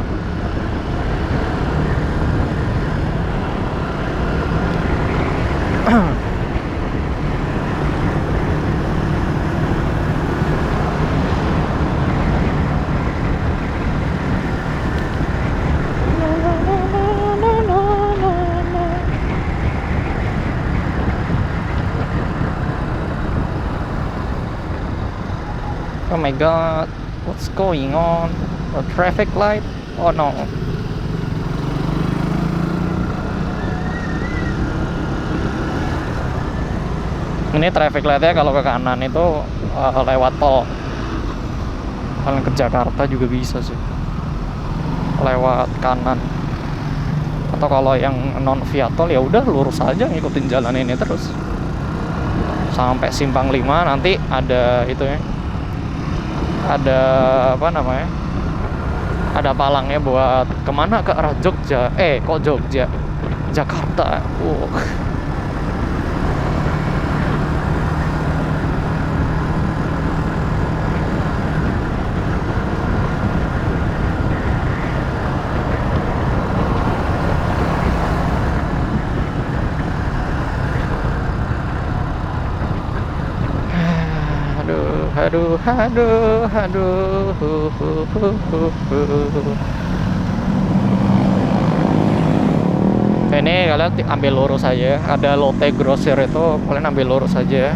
Oh my god, what's going on? A traffic light? Oh no. Ini traffic lightnya kalau ke kanan itu lewat tol. Kalau ke Jakarta juga bisa sih, lewat kanan. Atau kalau yang non via tol ya udah lurus aja ngikutin jalan ini terus sampai simpang 5, nanti ada itu ya, ada apa namanya, ada palangnya buat kemana, ke arah Jogja. Kok Jogja, Jakarta. aduh, aduh, aduh. Ini kalian ambil lurus aja. Ada Lotte Grosir itu, kalian ambil lurus aja.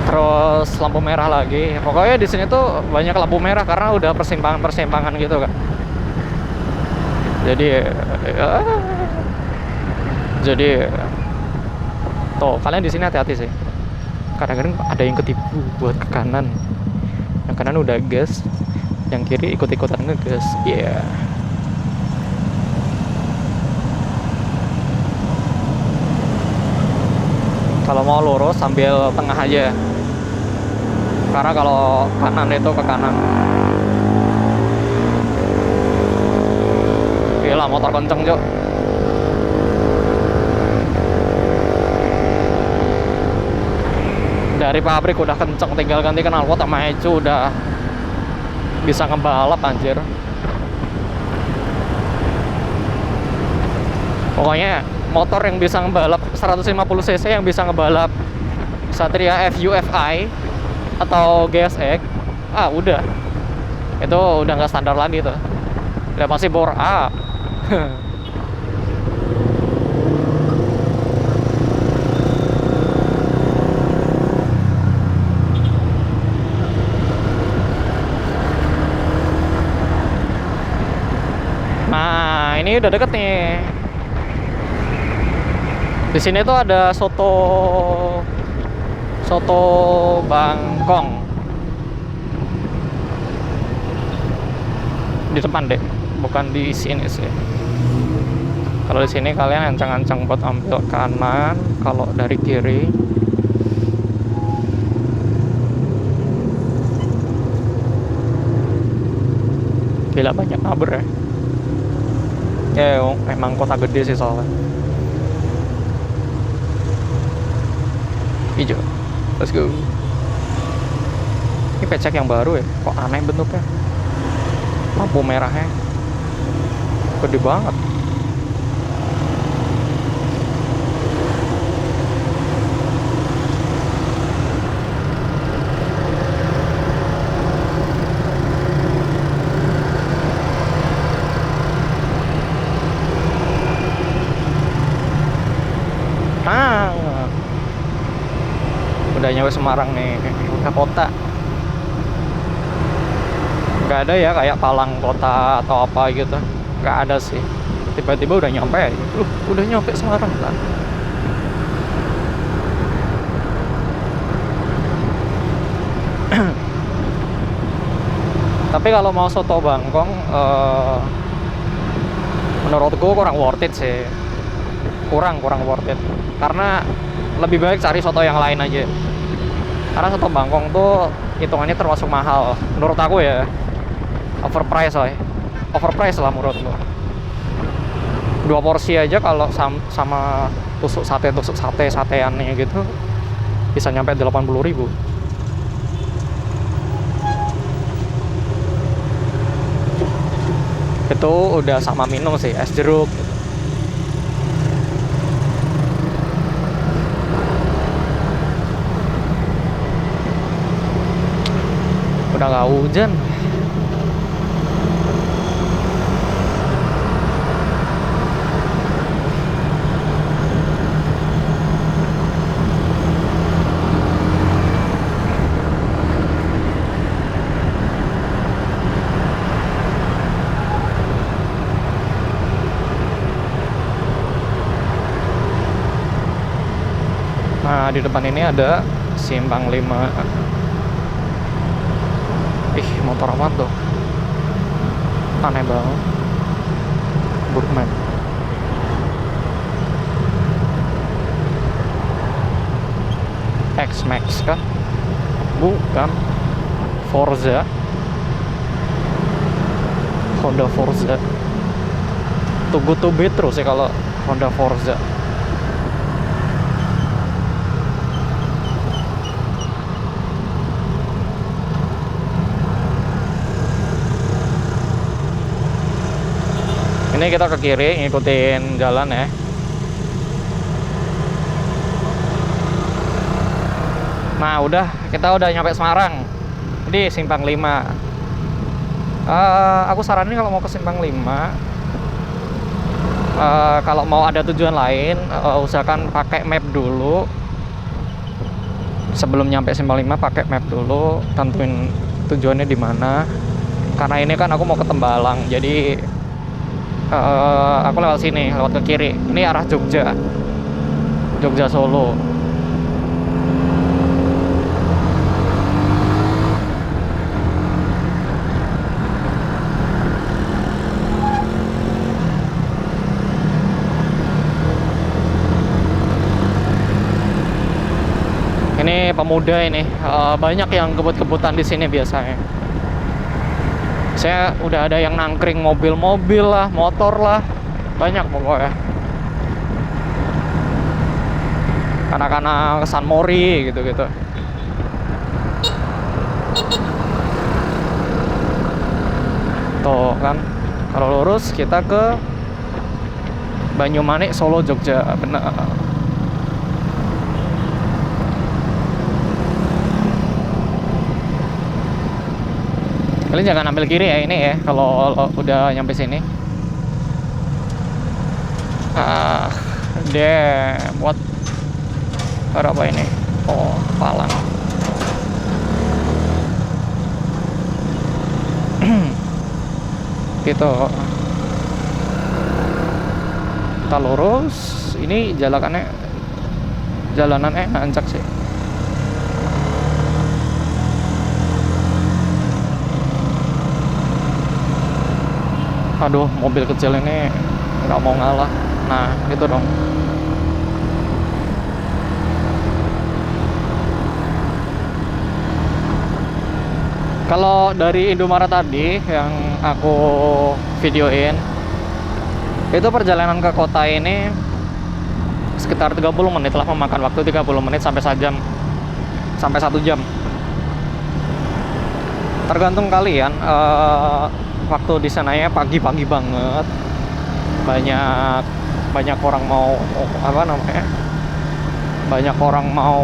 Terus lampu merah lagi. Pokoknya di sini tuh banyak lampu merah karena udah persimpangan-persimpangan gitu kan. Jadi tuh kalian di sini hati-hati sih. Kadang-kadang ada yang ketipu buat ke kanan. Yang kanan udah gas, yang kiri ikut-ikutan ngegas. Iya. Yeah. Kalau mau lurus sambil tengah aja. Karena kalau kanan itu ke kanan. Gila motor kenceng, Cok. Dari pabrik udah kenceng, tinggal ganti knalpot sama ecu udah bisa ngebalap anjir. Pokoknya motor yang bisa ngebalap 150 cc yang bisa ngebalap Satria FUFI atau GSX, udah. Itu udah nggak standar lagi tuh. Udah pasti bor A. Nah, ini udah deket nih. Di sini tuh ada soto Bangkong. Di depan deh, bukan di sini sih. Kalau di sini kalian ancang-ancang buat ambil kanan, kalau dari kiri gila banyak nabur ya. Emang kota gede sih soalnya. Hijau, let's go. Ini pecek yang baru ya, kok aneh bentuknya. Lampu merahnya gede banget. Udah nyampe Semarang nih, udah kota. Gak ada ya kayak Palang kota atau apa gitu, gak ada sih. Tiba-tiba udah nyampe, udah nyampe Semarang kan. Tapi kalau mau soto Bangkong, menurutku kurang worth it sih. Kurang worth it. Karena lebih baik cari soto yang lain aja. Karena soto Bangkong tuh hitungannya termasuk mahal menurut aku ya. Overprice lah menurutku. 2 porsi aja kalau sama tusuk sateannya gitu bisa nyampe 80.000. Itu udah sama minum sih, es jeruk gitu. Udah nggak hujan. Nah, di depan ini ada simpang 5. Motor apa tuh? Aneh banget. Burkman. X-Max kah? Bukan. Forza. Honda Forza. Tunggu to beat terus ya kalau Honda Forza. Ini kita ke kiri ngikutin jalan ya. Nah kita udah nyampe Semarang di Simpang 5. Aku saranin kalau mau ke Simpang 5, kalau mau ada tujuan lain, usahakan pakai map dulu. Sebelum nyampe Simpang 5 pakai map dulu, tentuin tujuannya di mana. Karena ini kan aku mau ke Tembalang, jadi aku lewat sini, lewat ke kiri. Ini arah Jogja Solo. Ini pemuda ini, banyak yang kebut-kebutan di sini biasanya. Saya udah ada yang nangkring mobil-mobil lah, motor lah, banyak pokoknya. Anak-anak San Mori gitu-gitu. Tuh kan, kalau lurus kita ke Banyumanik, Solo, Jogja, benar. Kalian jangan ambil kiri ya ini ya kalau udah nyampe sini. Buat apa ini? Oh, Palang. Gitu. Kita lurus. Ini jalanannya nancak sih. Aduh, mobil kecil ini nggak mau ngalah. Nah, gitu dong. Kalau dari Indomaret tadi yang aku videoin, itu perjalanan ke kota ini sekitar 30 menit lah, memakan waktu 30 menit sampai 1 jam. Sampai 1 jam. Tergantung kalian. Waktu di sananya pagi-pagi banget, banyak orang mau banyak orang mau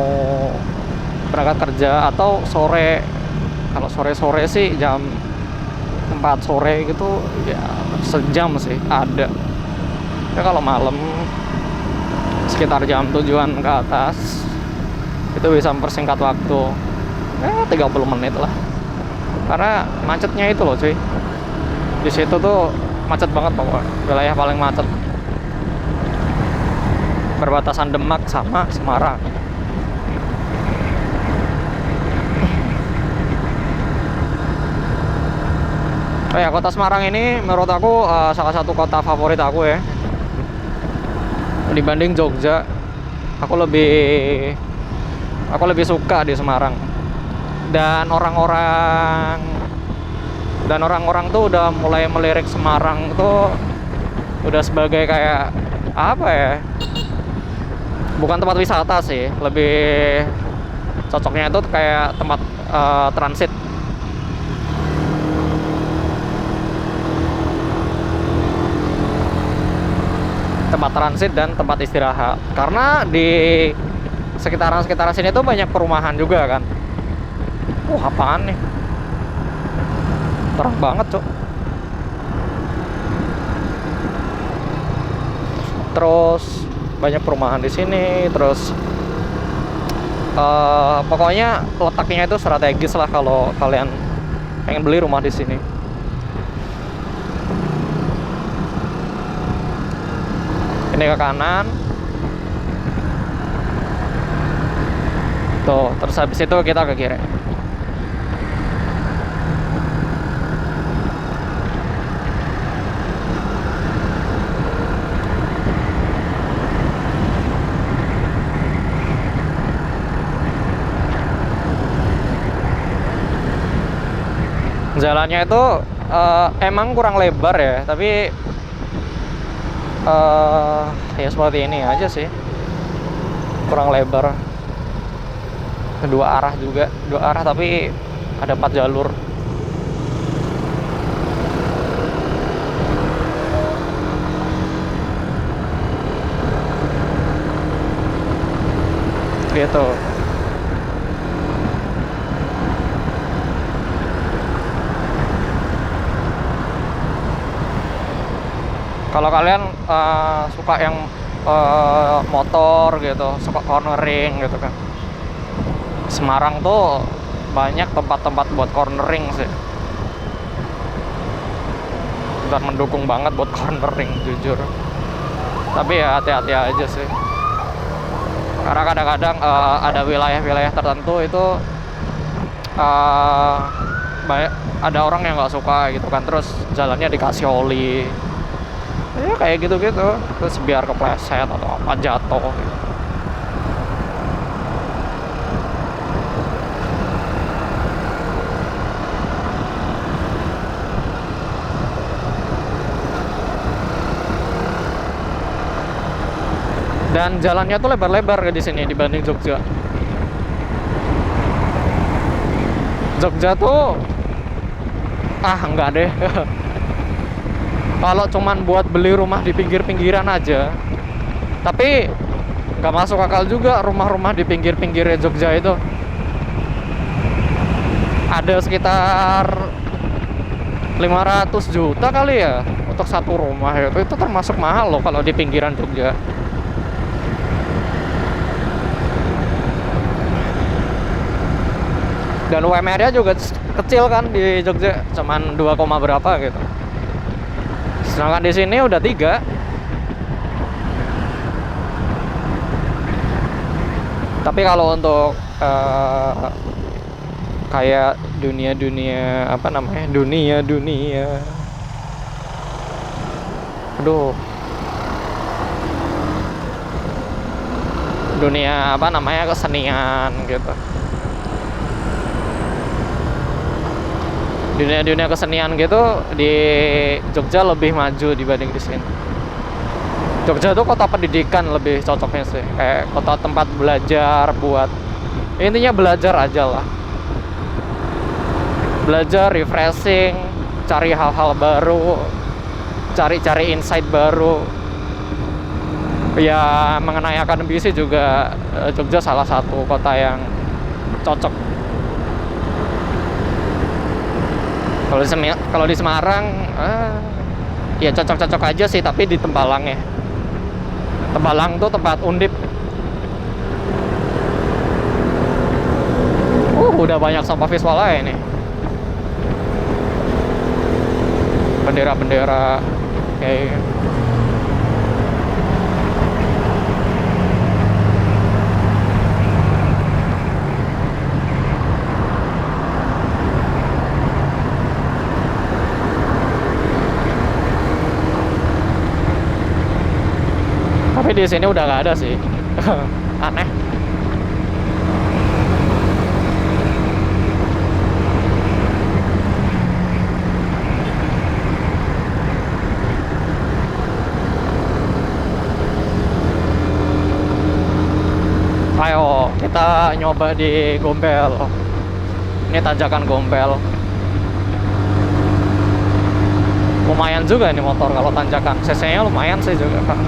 berangkat kerja, atau sore. Kalau sore sih jam 4 sore gitu ya, sejam sih ada ya. Kalau malam sekitar jam 7-an ke atas itu bisa mempersingkat waktu ya 30 menit lah, karena macetnya itu loh cuy. Di situ tuh macet banget pokoknya, wilayah paling macet, perbatasan Demak sama Semarang. Oh ya, kota Semarang ini menurut aku salah satu kota favorit aku ya, dibanding Jogja. Aku lebih suka di Semarang, dan orang-orang tuh udah mulai melirik Semarang tuh udah sebagai kayak apa ya, bukan tempat wisata sih, lebih cocoknya itu kayak tempat transit. Tempat transit dan tempat istirahat, karena di sekitaran sini tuh banyak perumahan juga kan. Apaan nih, terang banget cok. Terus banyak perumahan di sini. Terus pokoknya letaknya itu strategis lah kalau kalian pengen beli rumah di sini. Ini ke kanan. Tuh, terus habis itu kita ke kiri. Jalannya itu emang kurang lebar ya, tapi ya seperti ini aja sih, kurang lebar. Dua arah tapi ada 4 jalur. gitu. Kalau kalian suka yang motor gitu, suka cornering gitu kan, Semarang tuh banyak tempat-tempat buat cornering sih, dan mendukung banget buat cornering jujur. Tapi ya hati-hati aja sih, karena kadang-kadang ada wilayah-wilayah tertentu itu banyak ada orang yang nggak suka gitu kan, terus jalannya dikasih oli ya kayak gitu-gitu, terus biar kepleset atau apa jatuh gitu. Dan jalannya tuh lebar-lebar di sini dibanding Jogja. Jogja tuh enggak deh. Kalau cuman buat beli rumah di pinggir-pinggiran aja, tapi nggak masuk akal juga rumah-rumah di pinggir-pinggirnya Jogja itu. Ada sekitar 500 juta kali ya untuk satu rumah, itu termasuk mahal loh kalau di pinggiran Jogja. Dan UMR-nya juga kecil kan di Jogja, cuman 2, berapa gitu. Sedangkan di sini udah 3. Tapi kalau untuk kayak dunia apa namanya, dunia aduh, dunia apa namanya, kesenian gitu. Dunia kesenian gitu di Jogja lebih maju dibanding di sini. Jogja tuh kota pendidikan lebih cocoknya sih, kayak kota tempat belajar, buat intinya belajar aja lah, belajar, refreshing, cari hal-hal baru, cari insight baru. Ya mengenai akademisi juga Jogja salah satu kota yang cocok. Kalau di Semarang ya cocok-cocok aja sih, tapi di Tembalang ya. Tembalang tuh tempat undip. Udah banyak sampah visual aja nih. Bendera-bendera kayak tapi di sini udah nggak ada sih. Aneh. Ayo kita nyoba di Gombel. Ini tanjakan Gombel. Lumayan juga ini motor kalau tanjakan. CC-nya lumayan sih juga kan.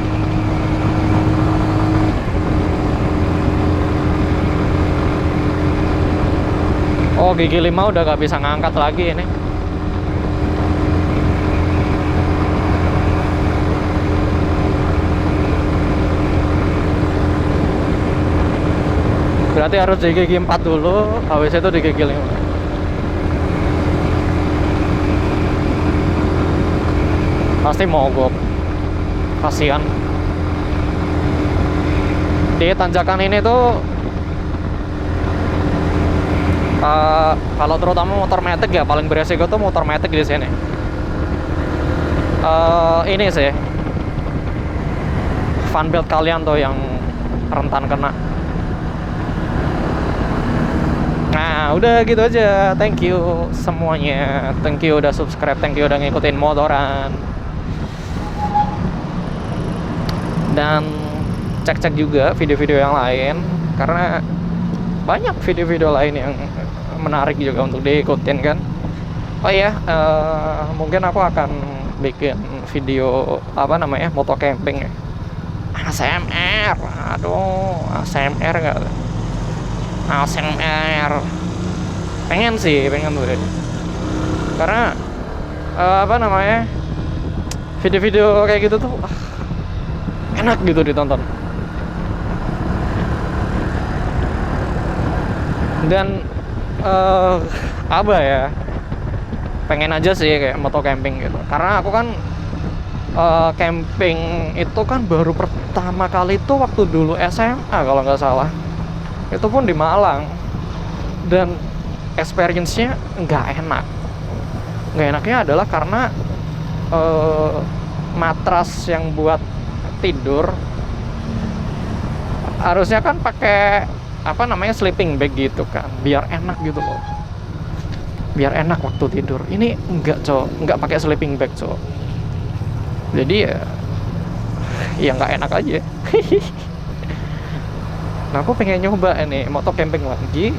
Oh, gigi 5 udah gak bisa ngangkat lagi ini. Berarti harus di gigi 4 dulu, habis itu di gigi 5. Pasti mogok. Kasihan. Di tanjakan ini tuh kalau terutama motor matic ya, paling beresiko tuh motor matic di sini. Ini sih fan belt kalian tuh yang rentan kena. Nah udah gitu aja. Thank you semuanya. Thank you udah subscribe, thank you udah ngikutin motoran. Dan cek-cek juga video-video yang lain, karena banyak video-video lain yang menarik juga untuk diikutin kan. Oh iya, mungkin aku akan bikin video apa namanya, moto camping ya. ASMR, aduh ASMR nggak, ASMR. Pengen tuh. Karena apa namanya? Video-video kayak gitu tuh enak gitu ditonton. Dan apa ya? Pengen aja sih kayak moto camping gitu. Karena aku kan camping itu kan baru pertama kali itu waktu dulu SMA kalau nggak salah. Itu pun di Malang. Dan experience-nya nggak enak. Nggak enaknya adalah karena matras yang buat tidur harusnya kan pakai apa namanya sleeping bag gitu kan, biar enak gitu loh, biar enak waktu tidur. Ini enggak enggak pakai sleeping bag jadi ya nggak enak aja. Nah aku pengen nyoba ini moto camping lagi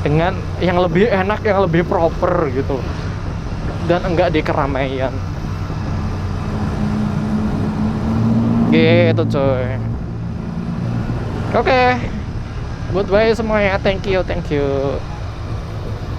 dengan yang lebih enak, yang lebih proper gitu dan enggak di keramaian gitu coy. Oke, goodbye semuanya, thank you